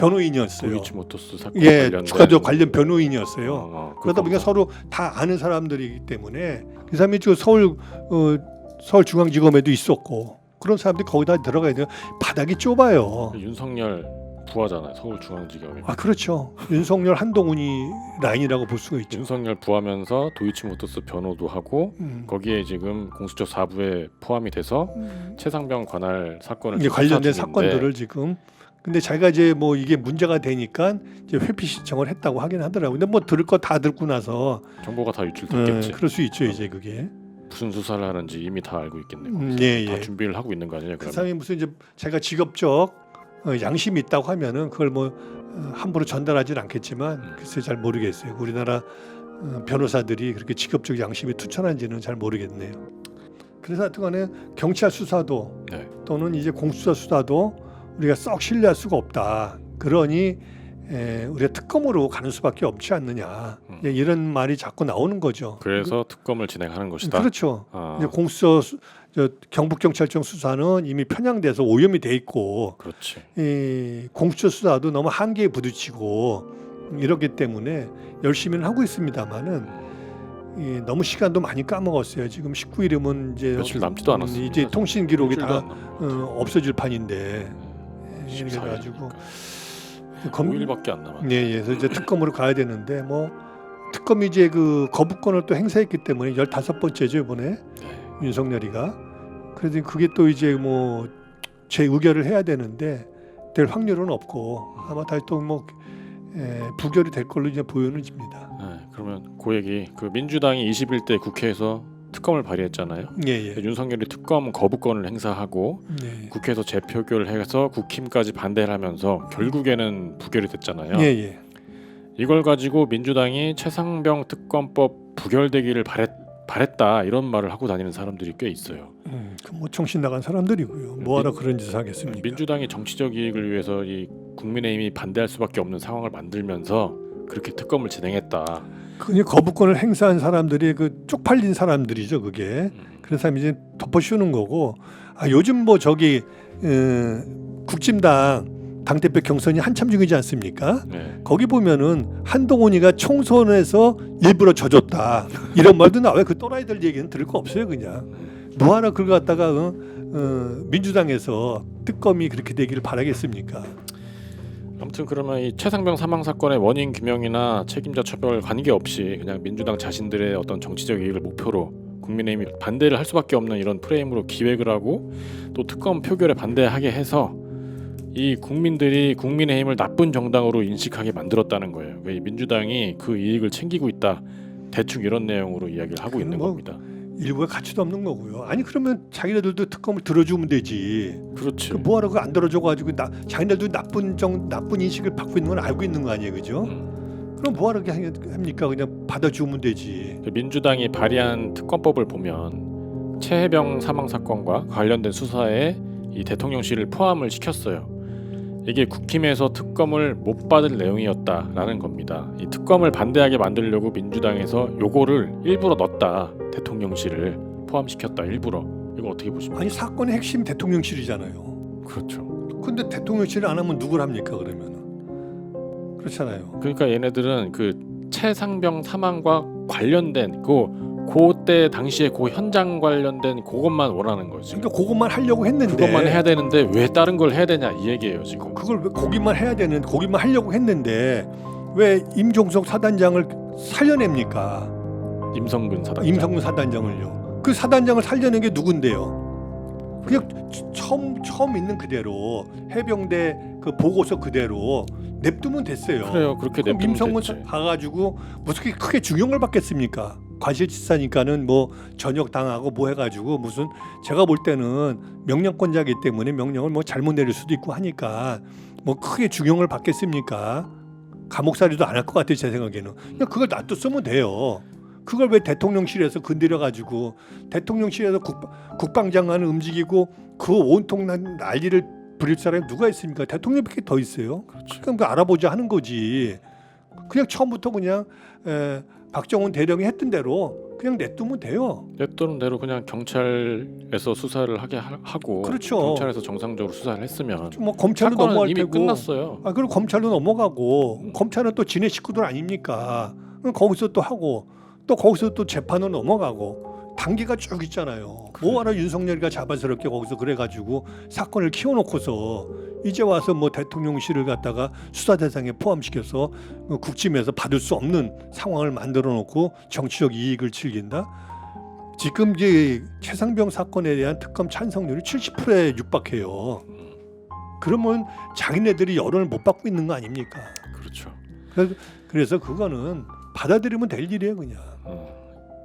변호인이었어요. 도이치모터스 사건 예, 관련된 추가적 관련 변호인이었어요. 그 그러다 보니까 검사. 서로 다 아는 사람들이기 때문에 그 사람이 저 서울중앙지검에도 있었고 그런 사람들이 거기다 들어가야 돼요. 바닥이 좁아요. 윤석열 부하잖아요. 서울중앙지검에. 아 그렇죠. 윤석열 한동훈이 라인이라고 볼 수가 있죠. 윤석열 부하면서 도이치모터스 변호도 하고 거기에 지금 공수처 4부에 포함이 돼서 최상병 관할 사건을 이제 수사 관련된 중인데 사건들을 지금 근데 자기가 이제 뭐 이게 문제가 되니까 이제 회피 신청을 했다고 하긴 하더라고요. 근데 뭐 들을 거 다 듣고 나서 정보가 다 유출됐겠지. 그럴 수 있죠 이제 그게. 무슨 수사를 하는지 이미 다 알고 있겠네요. 예, 다 예. 준비를 하고 있는 거 아니에요? 그 그러면? 사람이 무슨 이제 제가 직업적 양심이 있다고 하면은 그걸 뭐 함부로 전달하지는 않겠지만 글쎄 잘 모르겠어요. 우리나라 변호사들이 그렇게 직업적 양심이 투철한지는 잘 모르겠네요. 그래서 하여튼간에 경찰 수사도 네. 또는 이제 공수처 수사도 우리가 썩 신뢰할 수가 없다. 그러니 우리가 특검으로 가는 수밖에 없지 않느냐. 이런 말이 자꾸 나오는 거죠. 그래서 특검을 진행하는 것이다. 그렇죠. 아, 이제 공수처 경북경찰청 수사는 이미 편향돼서 오염이 돼 있고 그렇지. 이 공수처 수사도 너무 한계에 부딪히고 이렇기 때문에 열심히는 하고 있습니다만은 너무 시간도 많이 까먹었어요. 지금 19일이면 이제 며칠 남지도 않았어요. 이제 통신 기록이 일주일도 다 안 남았어. 없어질 판인데 14일 그래가지고 이니까. 5일밖에 안 남았네. 네, 그래서 이제 특검으로 가야 되는데 뭐 특검이 이제 그 거부권을 또 행사했기 때문에 15번째죠 이번에 네. 윤석열이가. 그래서 그게 또 이제 뭐 재의결을 해야 되는데 될 확률은 없고 아마 다시 또 뭐 부결이 될 걸로 이제 보여집니다. 네, 그러면 그 얘기 그 민주당이 21대 국회에서 특검을 발의했잖아요. 예. 윤석열이 특검 거부권을 행사하고 네. 국회에서 재표결해서 국힘까지 반대를 하면서 결국에는 부결이 됐잖아요. 예. 이걸 가지고 민주당이 최상병 특검법 부결되기를 바랬다 이런 말을 하고 다니는 사람들이 꽤 있어요. 뭐 정신 나간 사람들이고요. 뭐하러 그런 짓을 하겠습니까? 민주당이 정치적 이익을 위해서 이 국민의힘이 반대할 수밖에 없는 상황을 만들면서 그렇게 특검을 진행했다. 그 거부권을 행사한 사람들이 그 쪽팔린 사람들이죠, 그게. 그래서 이제 덮어씌우는 거고. 아, 요즘 뭐 저기 국진당 당대표 경선이 한참 중이지 않습니까? 네. 거기 보면은 한동훈이가 총선에서 일부러 져줬다 이런 말도 나와요. 그 또라이들 얘기는 들을 거 없어요, 그냥. 뭐하러 그걸 갖다가 민주당에서 특검이 그렇게 되기를 바라겠습니까? 아무튼 그러면 이 최상병 사망 사건의 원인 규명이나 책임자 처벌 관계없이 그냥 민주당 자신들의 어떤 정치적 이익을 목표로 국민의힘이 반대를 할 수밖에 없는 이런 프레임으로 기획을 하고 또 특검 표결에 반대하게 해서 이 국민들이 국민의힘을 나쁜 정당으로 인식하게 만들었다는 거예요. 이 민주당이 그 이익을 챙기고 있다. 대충 이런 내용으로 이야기를 하고 있는 겁니다. 일부의 가치도 없는 거고요. 아니 그러면 자기네들도 특검을 들어주면 되지. 그렇지. 그 뭐하러 그거 안 들어줘가지고 자기네들도 나쁜 인식을 받고 있는 건 알고 있는 거 아니에요, 그죠? 그럼 뭐하러 합니까? 그냥 받아주면 되지. 민주당이 발의한 특검법을 보면 최해병 사망 사건과 관련된 수사에 이 대통령실을 포함을 시켰어요. 이게 국힘에서 특검을 못 받을 내용이었다라는 겁니다. 이 특검을 반대하게 만들려고 민주당에서 요거를 일부러 넣었다. 대통령실을 포함시켰다. 일부러. 이거 어떻게 보십니까? 아니 사건의 핵심 대통령실이잖아요. 그렇죠. 근데 대통령실을 안 하면 누굴 합니까 그러면? 그렇잖아요. 그러니까 얘네들은 그 최상병 사망과 관련된 그때 당시에 그 현장 관련된 그것만 원하는 거지. 그러니까 그것만 하려고 했는데 그것만 해야 되는데 왜 다른 걸 해야 되냐 이 얘기예요 지금. 그걸 왜 거기만 하려고 했는데 왜 임종석 사단장을 살려냅니까? 임성근 사단. 임성근 사단장을요. 그 사단장을 살려낸 게 누군데요? 그냥 처음 있는 그대로 해병대 그 보고서 그대로 냅두면 됐어요. 그래요. 그렇게 그럼 냅두면 임성근 됐지. 봐가지고 무슨 크게 중용을 받겠습니까? 과실치사니까는 뭐 전역 당하고 뭐 해가지고 무슨 제가 볼 때는 명령권자이기 때문에 명령을 뭐 잘못 내릴 수도 있고 하니까 뭐 크게 중용을 받겠습니까? 감옥살이도 안 할 것 같아요 제 생각에는. 그냥 그걸 놔뒀으면 돼요. 그걸 왜 대통령실에서 건드려가지고 대통령실에서 국방장관을 움직이고 그 온통 난리를 부릴 사람이 누가 있습니까? 대통령밖에 더 있어요. 그럼 그 알아보자 하는 거지. 그냥 처음부터 그냥 박정훈 대령이 했던 대로 그냥 냅두면 돼요. 냈던 대로 그냥 경찰에서 수사를 하고 그렇죠. 경찰에서 정상적으로 수사를 했으면 뭐 검찰로 사건은 넘어갈 이미 테고. 끝났어요. 그리고 검찰로 넘어가고 검찰은 또 지네 식구들 아닙니까? 그럼 거기서 또 하고 또 거기서 또 재판으로 넘어가고 단계가 쭉 있잖아요. 뭐하러 윤석열이가 자발스럽게 거기서 그래가지고 사건을 키워놓고서 이제 와서 뭐 대통령실을 갖다가 수사 대상에 포함시켜서 국짐에서 받을 수 없는 상황을 만들어놓고 정치적 이익을 즐긴다. 지금 이제 최상병 사건에 대한 특검 찬성률이 70%에 육박해요. 그러면 자기네들이 여론을 못 받고 있는 거 아닙니까? 그렇죠. 그래서 그거는 받아들이면 될 일이에요, 그냥.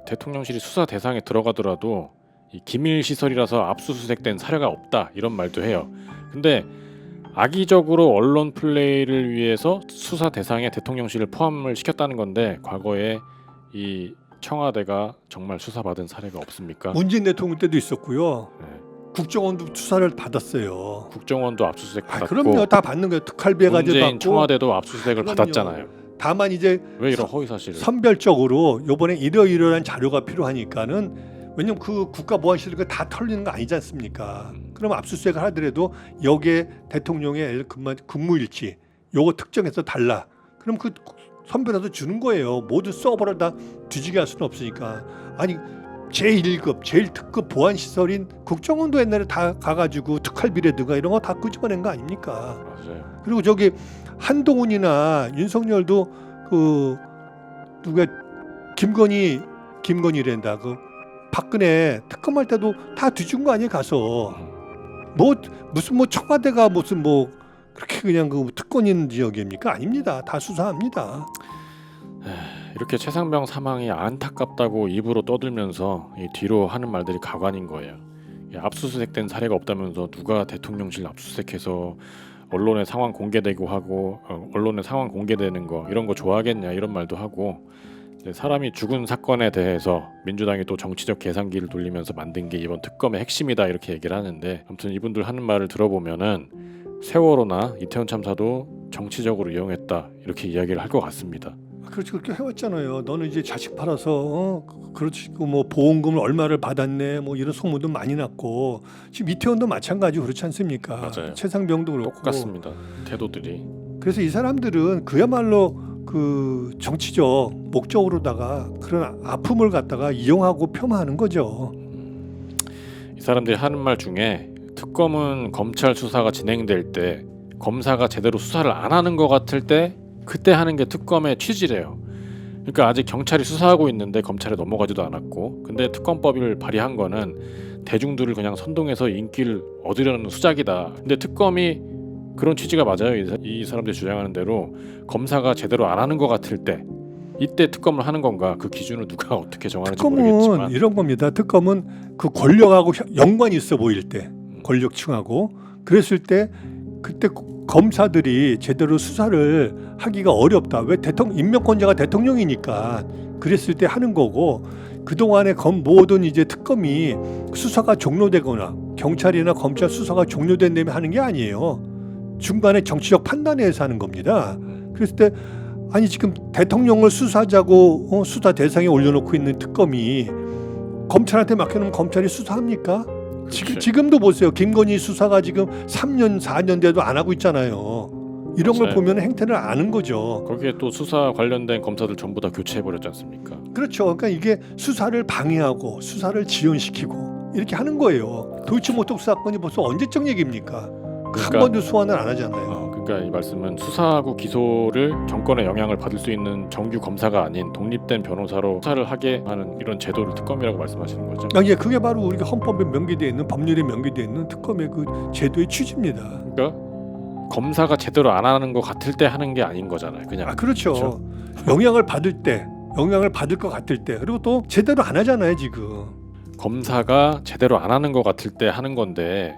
대통령실이 수사 대상에 들어가더라도 이 기밀 시설이라서 압수수색된 사례가 없다 이런 말도 해요. 근데 악의적으로 언론 플레이를 위해서 수사 대상에 대통령실을 포함을 시켰다는 건데 과거에 이 청와대가 정말 수사받은 사례가 없습니까? 문재인 대통령 때도 있었고요. 네. 국정원도 수사를 받았어요. 국정원도 압수수색 받았고 그럼요, 다 받는 거예요. 특활비 가지고 문재인 받고. 청와대도 압수수색을 그럼요. 받았잖아요. 다만 이제 왜 이런 허위 사실을? 선별적으로 이번에 이러이러한 자료가 필요하니까는 왜냐면 그 국가보안실이 다 털리는 거 아니지 않습니까? 그럼 압수수색을 하더라도 여기에 대통령의 근무일치 요거 특정해서 달라. 그럼 그 선별해서 주는 거예요. 모두 서버를 다 뒤지게 할 수는 없으니까. 아니 제1급, 제일 특급 보안시설인 국정원도 옛날에 다 가가지고 특활비라든가 이런 거 다 끄집어낸 거 아닙니까? 맞아요. 그리고 저기 한동훈이나 윤석열도 그 누가 김건희랜다. 그 박근혜 특검할 때도 다 뒤진 거 아니에요, 가서. 뭐 무슨 뭐 청와대가 무슨 뭐 그렇게 그냥 그 특권인 지역입니까? 아닙니다. 다 수사합니다. 이렇게 최상병 사망이 안타깝다고 입으로 떠들면서 이 뒤로 하는 말들이 가관인 거예요. 압수수색된 사례가 없다면서 누가 대통령실 압수수색해서 언론에 상황 공개되고 하고 언론에 상황 공개되는 거 이런 거 좋아하겠냐 이런 말도 하고 사람이 죽은 사건에 대해서 민주당이 또 정치적 계산기를 돌리면서 만든 게 이번 특검의 핵심이다 이렇게 얘기를 하는데 아무튼 이분들 하는 말을 들어보면은 세월호나 이태원 참사도 정치적으로 이용했다 이렇게 이야기를 할 것 같습니다. 그렇지 그렇게 해왔잖아요. 너는 이제 자식 팔아서 그렇지 뭐 보험금을 얼마를 받았네 뭐 이런 소문도 많이 났고 지금 이태원도 마찬가지로 그렇지 않습니까? 맞아요. 최상병도 그렇고 똑같습니다. 태도들이. 그래서 이 사람들은 그야말로 그 정치적 목적으로다가 그런 아픔을 갖다가 이용하고 폄하하는 거죠. 이 사람들이 하는 말 중에 특검은 검찰 수사가 진행될 때 검사가 제대로 수사를 안 하는 것 같을 때 그때 하는 게 특검의 취지래요. 그러니까 아직 경찰이 수사하고 있는데 검찰에 넘어가지도 않았고 근데 특검법을 발의한 거는 대중들을 그냥 선동해서 인기를 얻으려는 수작이다. 근데 특검이 그런 취지가 맞아요. 이 사람들이 주장하는 대로 검사가 제대로 안 하는 것 같을 때 이때 특검을 하는 건가 그 기준을 누가 어떻게 정하는지 특검은 모르겠지만 이런 겁니다. 특검은 그 권력하고 연관이 있어 보일 때 권력층하고 그랬을 때 그때 검사들이 제대로 수사를 하기가 어렵다. 왜 임명권자가 대통령이니까 그랬을 때 하는 거고 그동안에 모든 이제 특검이 수사가 종료되거나 경찰이나 검찰 수사가 종료된 다음에 하는 게 아니에요. 중간에 정치적 판단에 의해서 하는 겁니다. 그랬을 때 아니 지금 대통령을 수사하자고 수사 대상에 올려놓고 있는 특검이 검찰한테 맡겨놓으면 검찰이 수사합니까? 지금도 보세요. 김건희 수사가 지금 3년 4년 돼도 안 하고 있잖아요. 이런 걸 맞아요. 보면 행태를 아는 거죠. 거기에 또 수사 관련된 검사들 전부 다 교체해버렸지 않습니까? 그렇죠. 그러니까 이게 수사를 방해하고 수사를 지연시키고 이렇게 하는 거예요. 도이치모터 사건이 벌써 언제적 얘기입니까? 그러니까, 한 번도 소환을 안 하잖아요. 그러니까 이 말씀은 수사하고 기소를 정권의 영향을 받을 수 있는 정규 검사가 아닌 독립된 변호사로 수사를 하게 하는 이런 제도를 특검이라고 말씀하시는 거죠? 예, 그게 바로 우리가 헌법에 명기되어 있는 법률에 명기되어 있는 특검의 그 제도의 취지입니다. 그러니까 검사가 제대로 안 하는 것 같을 때 하는 게 아닌 거잖아요. 그냥. 그렇죠. 그렇죠? 영향을 받을 것 같을 때 그리고 또 제대로 안 하잖아요 지금. 검사가 제대로 안 하는 것 같을 때 하는 건데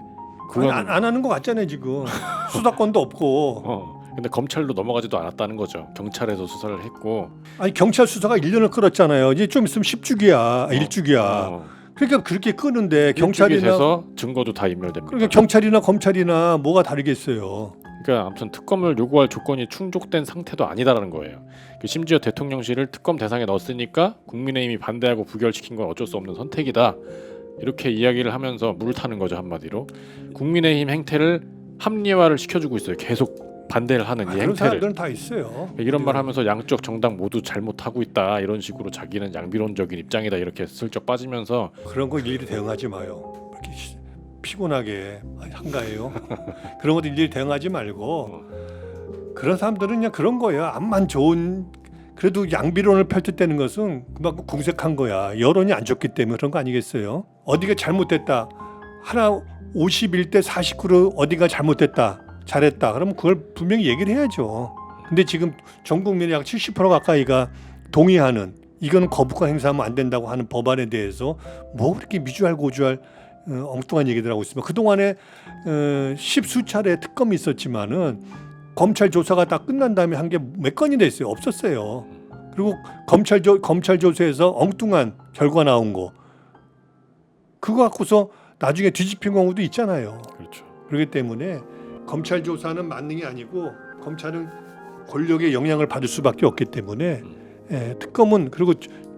그건 안 하는 것 같잖아요 지금. 수사권도 없고. 근데 검찰로 넘어가지도 않았다는 거죠. 경찰에서 수사를 했고. 아니 경찰 수사가 1년을 끌었잖아요. 이제 좀 있으면 10주기야, 1주기야. 그러니까 그렇게 끄는데 경찰이나 해서 증거도 다 인멸됩니다. 그러니까 경찰이나 검찰이나 뭐가 다르겠어요. 그러니까 아무튼 특검을 요구할 조건이 충족된 상태도 아니다라는 거예요. 심지어 대통령실을 특검 대상에 넣었으니까 국민의힘이 반대하고 부결시킨 건 어쩔 수 없는 선택이다. 이렇게 이야기를 하면서 물을 타는 거죠, 한마디로. 국민의힘 행태를 합리화를 시켜주고 있어요. 계속 반대를 하는 이 그런 행태를. 사람들은 다 있어요. 이런 말 하면서 양쪽 정당 모두 잘못하고 있다. 이런 식으로 자기는 양비론적인 입장이다. 이렇게 슬쩍 빠지면서 그런 거 일일이 대응하지 마요. 이렇게 피곤하게 한가해요. 그런 것도 일일이 대응하지 말고 그런 사람들은 그냥 그런 거예요. 암만 좋은 그래도 양비론을 펼쳤다는 것은 그만큼 궁색한 거야. 여론이 안 좋기 때문에 그런 거 아니겠어요? 어디가 잘못됐다. 하나 51대 49로 어디가 잘못됐다. 잘했다. 그러면 그걸 분명히 얘기를 해야죠. 근데 지금 전 국민의 약 70% 가까이가 동의하는 이거는 거부권 행사하면 안 된다고 하는 법안에 대해서 뭐 그렇게 미주알 고주알 엉뚱한 얘기들 하고 있으면 그동안에 십수 차례 특검이 있었지만은 검찰 조사가 다 끝난 다음에 한 게 몇 건이 됐어요. 없었어요. 그리고 검찰 조사에서 엉뚱한 결과 나온 거 그거 갖고서 나중에 뒤집힌 경우도 있잖아요. 그렇죠. 그렇기 때문에 검찰 조사는 만능이 아니고 검찰은 권력의 영향을 받을 수밖에 없기 때문에 특검은 그리고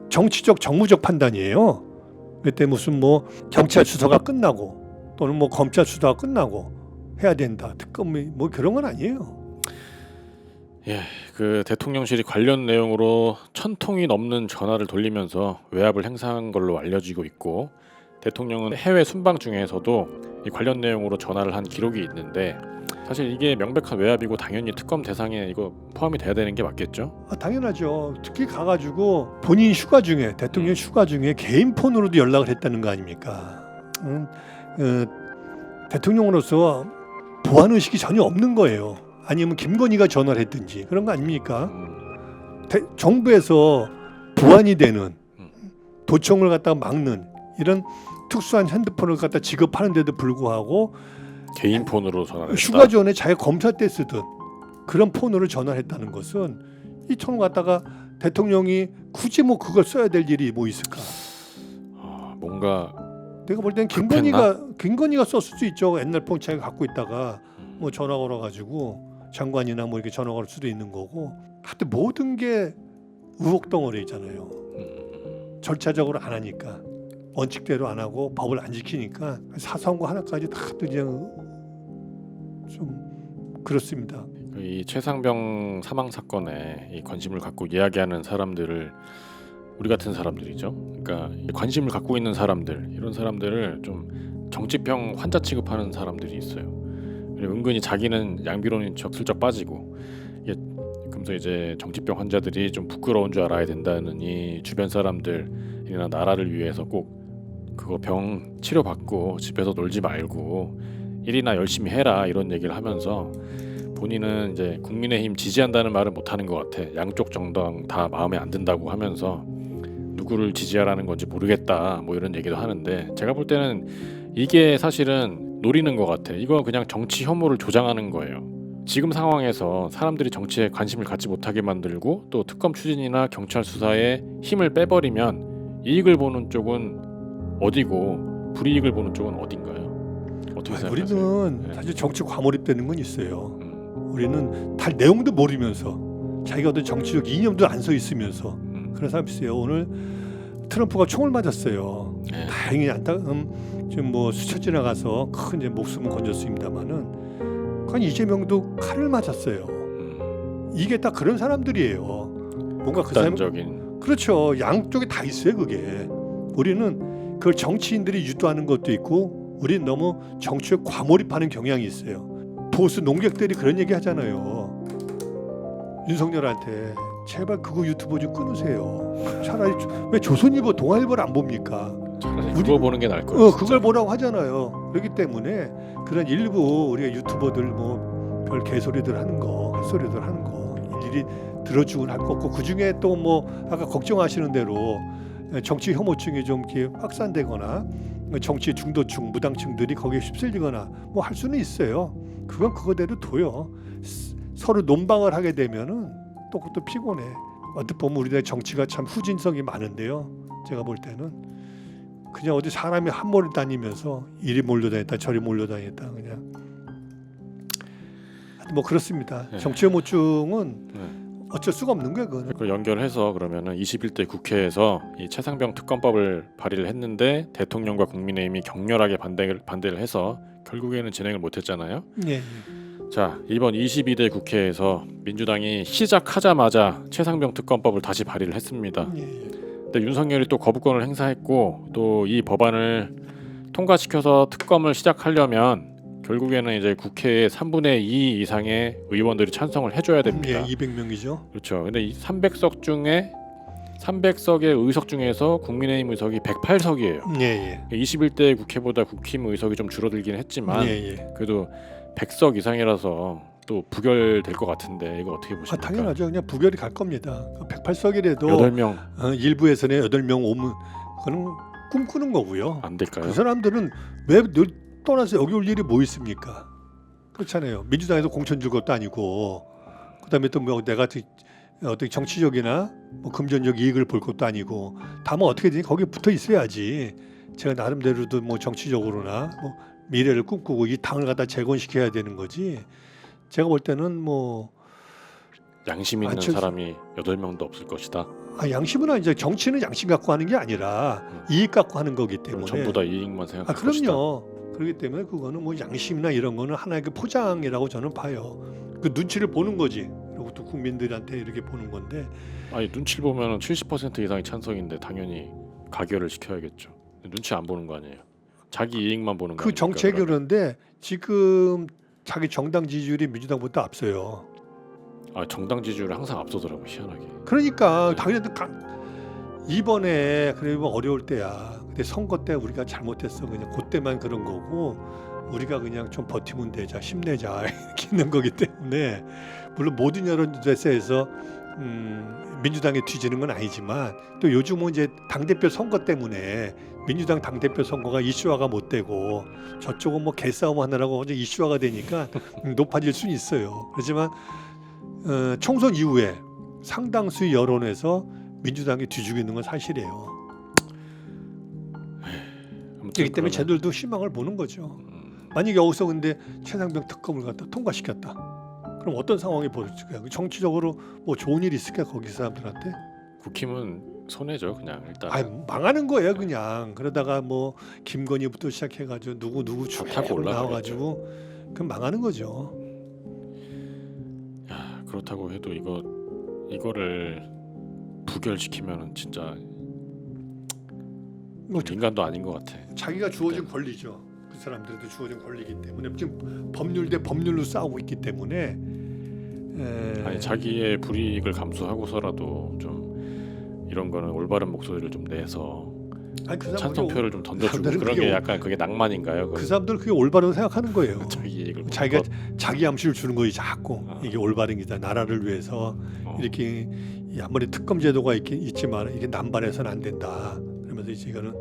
정치적 정무적 판단이에요. 그때 무슨 뭐 경찰 수사가 끝나고 또는 뭐 검찰 수사가 끝나고 해야 된다. 특검이 뭐 그런 건 아니에요. 예, 그 대통령실이 관련 내용으로 1000통이 넘는 전화를 돌리면서 외압을 행사한 걸로 알려지고 있고 대통령은 해외 순방 중에서도 이 관련 내용으로 전화를 한 기록이 있는데 사실 이게 명백한 외압이고 당연히 특검 대상에 이거 포함이 돼야 되는 게 맞겠죠? 당연하죠. 특히 가가지고 본인 휴가 중에 대통령 휴가 중에 개인 폰으로도 연락을 했다는 거 아닙니까? 대통령으로서 보안 의식이 전혀 없는 거예요. 아니면 김건희가 전화를 했든지 그런 거 아닙니까? 정부에서 보안이 되는 도청을 갖다가 막는 이런 특수한 핸드폰을 갖다 지급하는데도 불구하고 개인 폰으로 전화를 했다. 휴가 전에 자기 검사 때 쓰던 그런 폰으로 전화를 했다는 것은 이 폰을 갖다가 대통령이 굳이 뭐 그걸 써야 될 일이 뭐 있을까? 뭔가 내가 볼 땐 김건희가 썼을 수도 있죠. 옛날 폰 자기가 갖고 있다가 뭐 전화 걸어가지고 장관이나 뭐 이렇게 전화 걸 수도 있는 거고. 하여튼 모든 게 의혹 덩어리잖아요. 절차적으로 안 하니까 원칙대로 안 하고 법을 안 지키니까 사소한 거 하나까지 다 그냥 좀 그렇습니다. 이 최상병 사망 사건에 이 관심을 갖고 이야기하는 사람들을 우리 같은 사람들이죠. 그러니까 관심을 갖고 있는 사람들 이런 사람들을 좀 정치병 환자 취급하는 사람들이 있어요. 그리고 은근히 자기는 양비론인 척 슬쩍 빠지고 그러면서 이제 정치병 환자들이 좀 부끄러운 줄 알아야 된다는 이 주변 사람들이나 나라를 위해서 꼭 그거 병 치료받고 집에서 놀지 말고 일이나 열심히 해라 이런 얘기를 하면서 본인은 이제 국민의힘 지지한다는 말을 못하는 것 같아. 양쪽 정당 다 마음에 안 든다고 하면서 누구를 지지하라는 건지 모르겠다 뭐 이런 얘기도 하는데 제가 볼 때는 이게 사실은 노리는 것 같아. 이거 그냥 정치 혐오를 조장하는 거예요. 지금 상황에서 사람들이 정치에 관심을 갖지 못하게 만들고 또 특검 추진이나 경찰 수사에 힘을 빼버리면 이익을 보는 쪽은 어디고 불이익을 보는 쪽은 어딘가요? 어떻게 생각하세요? 우리는 사실 정치 과몰입되는 건 있어요. 우리는 다 내용도 모르면서 자기가 어떤 정치적 이념도 안 서 있으면서 그런 사람이 있어요. 오늘 트럼프가 총을 맞았어요. 다행히 지금 뭐 스쳐 지나가서 큰 이제 목숨은 건졌습니다만은 그 이재명도 칼을 맞았어요. 이게 딱 그런 사람들이에요. 뭔가 그 사람 그렇죠. 양쪽에 다 있어요. 그게 우리는 그걸 정치인들이 유도하는 것도 있고 우리는 너무 정치에 과몰입하는 경향이 있어요. 보수 농객들이 그런 얘기 하잖아요. 윤석열한테 제발 그거 유튜브 좀 끊으세요. 차라리 왜 조선일보 동아일보를 안 봅니까? 차라리 그거 보는 게 나을 거예요. 그걸 보라고 하잖아요. 그렇기 때문에 그런 일부 우리가 유튜버들 뭐 별 개소리들 하는 거, 헛소리들 하는 거 일일이 들어주곤 할 거 없고 그 중에 또 뭐 아까 걱정하시는 대로 정치 혐오증이 좀 이렇게 확산되거나 정치 중도층, 무당층들이 거기에 휩쓸리거나 뭐 할 수는 있어요. 그건 그거대로 둬요. 서로 논방을 하게 되면은 또 그것도 피곤해. 어떻게 보면 우리나라 정치가 참 후진성이 많은데요. 제가 볼 때는 그냥 어디 사람이 한 몰을 다니면서 이리 몰려다녔다 저리 몰려다녔다 그냥 뭐 그렇습니다. 네. 정치의 모충은 네. 어쩔 수가 없는 거예요. 그거는. 그 연결해서 그러면은 21대 국회에서 이 최상병 특검법을 발의를 했는데 대통령과 국민의힘이 격렬하게 반대를 해서 결국에는 진행을 못했잖아요. 예, 예. 자, 이번 22대 국회에서 민주당이 시작하자마자 최상병 특검법을 다시 발의를 했습니다. 예, 예. 근데 윤석열이 또 거부권을 행사했고 또 이 법안을 통과시켜서 특검을 시작하려면 결국에는 이제 국회의 3분의 2 이상의 의원들이 찬성을 해줘야 됩니다. 예, 200명이죠. 그렇죠. 근데 이 300석 중에 300석의 의석 중에서 국민의힘 의석이 108석이에요. 예, 예. 21대 국회보다 국힘 의석이 좀 줄어들긴 했지만 예, 예. 그래도 100석 이상이라서 또 부결될 것 같은데 이거 어떻게 아, 보십니까? 당연하죠. 그냥 부결이 갈 겁니다. 108석이라도 8명 일부에서는 8명 오면 그거는 꿈꾸는 거고요. 안 될까요? 그 사람들은 왜 떠나서 여기 올 일이 뭐 있습니까? 그렇잖아요. 민주당에서 공천 줄 것도 아니고 그다음에 또 뭐 내가 어떤 정치적이나 뭐 금전적 이익을 볼 것도 아니고 다만 어떻게든 거기에 붙어 있어야지. 제가 나름대로도 뭐 정치적으로나 뭐 미래를 꿈꾸고 이 당을 갖다 재건시켜야 되는 거지. 제가 볼 때는 뭐 양심 있는 안철수- 사람이 8명도 없을 것이다. 양심은 이제 정치는 양심 갖고 하는 게 아니라 이익 갖고 하는 거기 그럼 때문에. 전부 다 이익만 생각할 그럼요. 것이다. 그렇기 때문에 그거는 뭐 양심이나 이런 거는 하나의 그 포장이라고 저는 봐요. 그 눈치를 보는 거지. 그리고 또 국민들한테 이렇게 보는 건데. 아니 눈치를 보면 70% 이상이 찬성인데 당연히 가결을 시켜야겠죠. 눈치 안 보는 거 아니에요. 자기 이익만 보는 거 그 아닙니까, 정책이 그러면? 그런데 지금 자기 정당 지지율이 민주당보다 앞서요. 아, 정당 지지율을 항상 앞서더라고 희한하게. 그러니까 네. 당연히 이번에 그래 어려울 때야. 근데 선거 때 우리가 잘못했어. 그냥 그때만 그런 거고 우리가 그냥 좀 버티면 되자, 힘내자 이렇게 있는 거기 때문에 물론 모든 여론조사에서 민주당에 뒤지는 건 아니지만 또 요즘은 이제 당대표 선거 때문에 민주당 당대표 선거가 이슈화가 못 되고 저쪽은 뭐 개싸움 하느라고 이제 이슈화가 되니까 높아질 수는 있어요. 그렇지만 총선 이후에 상당수의 여론에서 민주당이 뒤지고 있는 건 사실이에요. 아무튼 그렇기 때문에 그러면- 쟤들도 희망을 보는 거죠. 만약에 여기서 근데 최상병 특검을 갖다 통과시켰다. 그럼 어떤 상황이 벌어질까요? 정치적으로 뭐 좋은 일이 있을까 거기 사람들한테? 국힘은 손해죠 그냥 일단. 아 망하는 거예요 그냥. 그러다가 뭐 김건희부터 시작해가지고 누구 쭉 타고 올라가겠죠. 나와가지고 그럼 망하는 거죠. 야, 그렇다고 해도 이거를 부결시키면은 진짜 뭐 인간도 아닌 것 같아. 자기가 주어진 권리죠. 그 사람들도 주어진 권리이기 때문에 지금 법률 대 법률로 싸우고 있기 때문에 아니 자기의 불이익을 감수하고서라도 좀 이런 거는 올바른 목소리를 좀 내서 아니, 그 사람들이 찬성표를 좀 던져주고 사람들은 그런 그게 게 약간 그게 낭만인가요? 그 사람들 그게 올바르다고 생각하는 거예요. 자기 이익을 자기가 보는 자기 암시를 주는 거지 자꾸 아. 이게 올바른 기다 나라를 위해서 것. 이렇게 아무리 특검 제도가 있지만 이게 남발해서는 안 된다. 그러면서 이제 이거는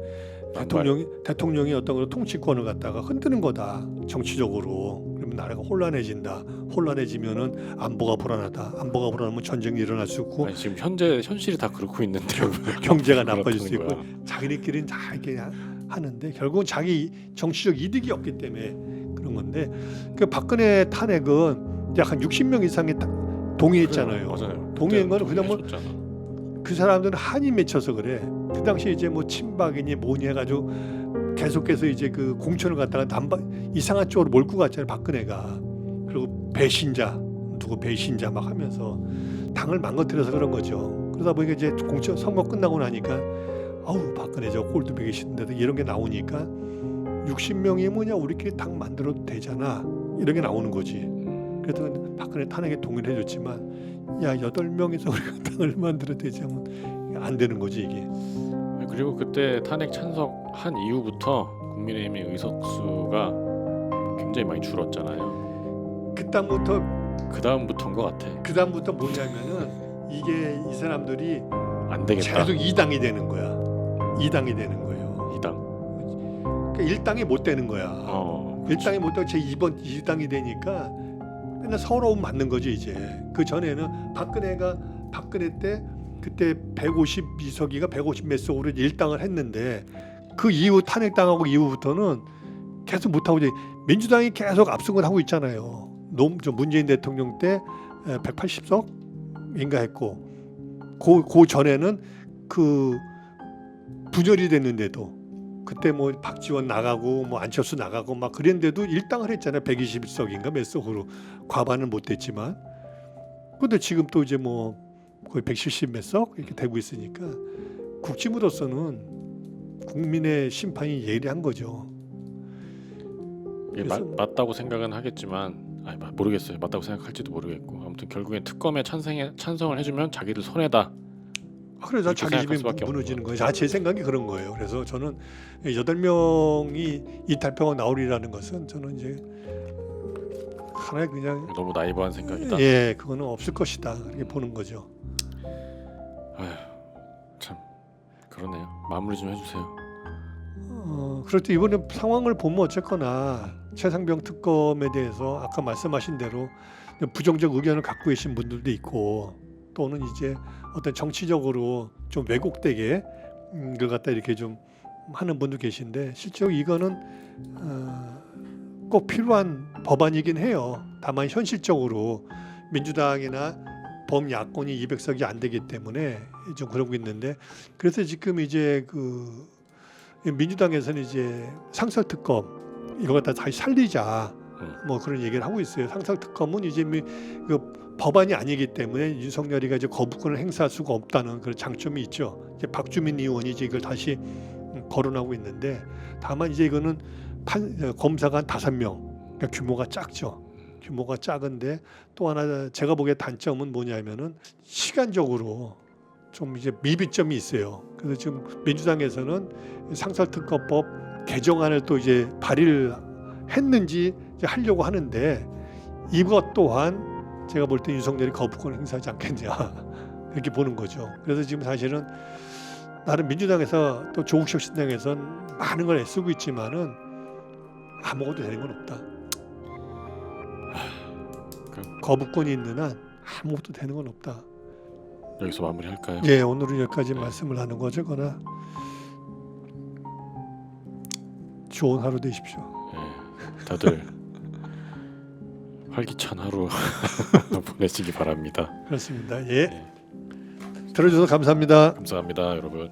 대통령이 어떤 걸 통치권을 갖다가 흔드는 거다 정치적으로. 그러면 나라가 혼란해진다. 혼란해지면은 안보가 불안하다. 안보가 불안하면 전쟁이 일어날 수 있고 아니, 지금 현실이 다 그렇고 있는데 경제가 그렇다는 나빠질 수 있고 거야. 자기네끼리는 다 이렇게 하는데 결국은 자기 정치적 이득이 없기 때문에 그런 건데 그 박근혜 탄핵은 약 한 60명 이상이 동의했잖아요. 그래요, 맞아요. 동의한 거는 그냥 뭐 동의했었잖아. 그 사람들은 한이 맺혀서 그래. 그 당시 이제 뭐 친박이니 뭐니 해가지고 계속해서 이제 그 공천을 갖다가 이상한 쪽으로 몰고 갔잖아요 박근혜가. 그리고 누구 배신자 막 하면서 당을 망가뜨려서 그런 거죠. 그러다 보니까 이제 공천 선거 끝나고 나니까 아우 박근혜 저 꼴도 보기 싫은데도 이런 게 나오니까 60명이 뭐냐 우리끼리 당 만들어도 되잖아 이런 게 나오는 거지. 그래도 박근혜 탄핵에 동의를 해줬지만 야 8명이서 우리가 당을 만들어도 되지 하면 안 되는 거지 이게. 그리고 그때 탄핵 찬석한 이후부터 국민의힘의 의석수가 굉장히 많이 줄었잖아요. 그 다음부터인 것 같아. 다음부터 뭐냐면은 이게 이 사람들이 안 되겠다. 계속 2당이 되는 거야. 2당이 되는 거예요. 이 당. 그러니까 1당이 못 되는 거야. 그렇지. 1당이 못 되고 제 2당이 되니까 맨날 서러움 받는 거지 이제. 그 전에는 박근혜 때 그때 152석이가 150 몇 석으로 1당을 했는데 그 이후 탄핵당하고 이후부터는 계속 못하고 이제 민주당이 계속 압승을 하고 있잖아요. 저 문재인 대통령 때 180석인가 했고 그 전에는 그 분열이 됐는데도 그때 뭐 박지원 나가고 뭐 안철수 나가고 막 그랬는데도 일당을 했잖아요. 121석인가 몇 석으로 과반은 못 됐지만. 근데 지금 또 이제 뭐 거의 170 몇 석 이렇게 되고 있으니까 국짐으로서는 국민의 심판이 예리한 거죠. 이게 그래서 맞다고 생각은 하겠지만 모르겠어요. 맞다고 생각할지도 모르겠고 아무튼 결국엔 특검에 찬성을 해주면 자기들 손해다. 그래서 이렇게 자기 집이 생각할 수밖에 무너지는 없는 거예요. 제 생각이 그런 거예요. 그래서 저는 8명이 이탈표가 나오리라는 것은 저는 이제 하나의 그냥 너무 나이브한 생각이다. 예, 그거는 없을 것이다. 이렇게 보는 거죠. 아휴, 참 그러네요. 마무리 좀 해주세요. 그럴 때 이번에 상황을 보면 어쨌거나 최상병 특검에 대해서 아까 말씀하신 대로 부정적 의견을 갖고 계신 분들도 있고 또는 이제 어떤 정치적으로 좀 왜곡되게 그걸 갖다 이렇게 좀 하는 분도 계신데 실제로 이거는 꼭 필요한 법안이긴 해요. 다만 현실적으로 민주당이나 범야권이 200석이 안 되기 때문에 좀 그러고 있는데 그래서 지금 이제 그 민주당에서는 이제 상설특검 이거 갖다 다시 살리자 뭐 그런 얘기를 하고 있어요. 상설특검은 이제 그 법안이 아니기 때문에 윤석열이가 이제 거부권을 행사할 수가 없다는 그런 장점이 있죠. 이제 박주민 의원이 이제 이걸 다시 거론하고 있는데 다만 이제 이거는 검사가 한 5명 그러니까 규모가 작죠. 규모가 작은데 또 하나 제가 보기에 단점은 뭐냐면은 시간적으로 좀 이제 미비점이 있어요. 그래서 지금 민주당에서는 상설특검법 개정안을 또 이제 발의를 했는지 이제 하려고 하는데 이것 또한 제가 볼 때 윤석열이 거부권 행사하지 않겠냐 이렇게 보는 거죠. 그래서 지금 사실은 나름 민주당에서 또 조국혁 신당에서는 많은 걸 애쓰고 있지만은 아무것도 되는 건 없다. 거부권이 있는 한 아무것도 되는 건 없다. 여기서 마무리할까요? 예, 오늘은 여기까지 말씀을 하는 거죠. 거나 좋은 하루 되십시오. 예, 다들 활기찬 하루 보내시기 바랍니다. 그렇습니다. 예. 네. 들어주셔서 감사합니다. 감사합니다, 여러분.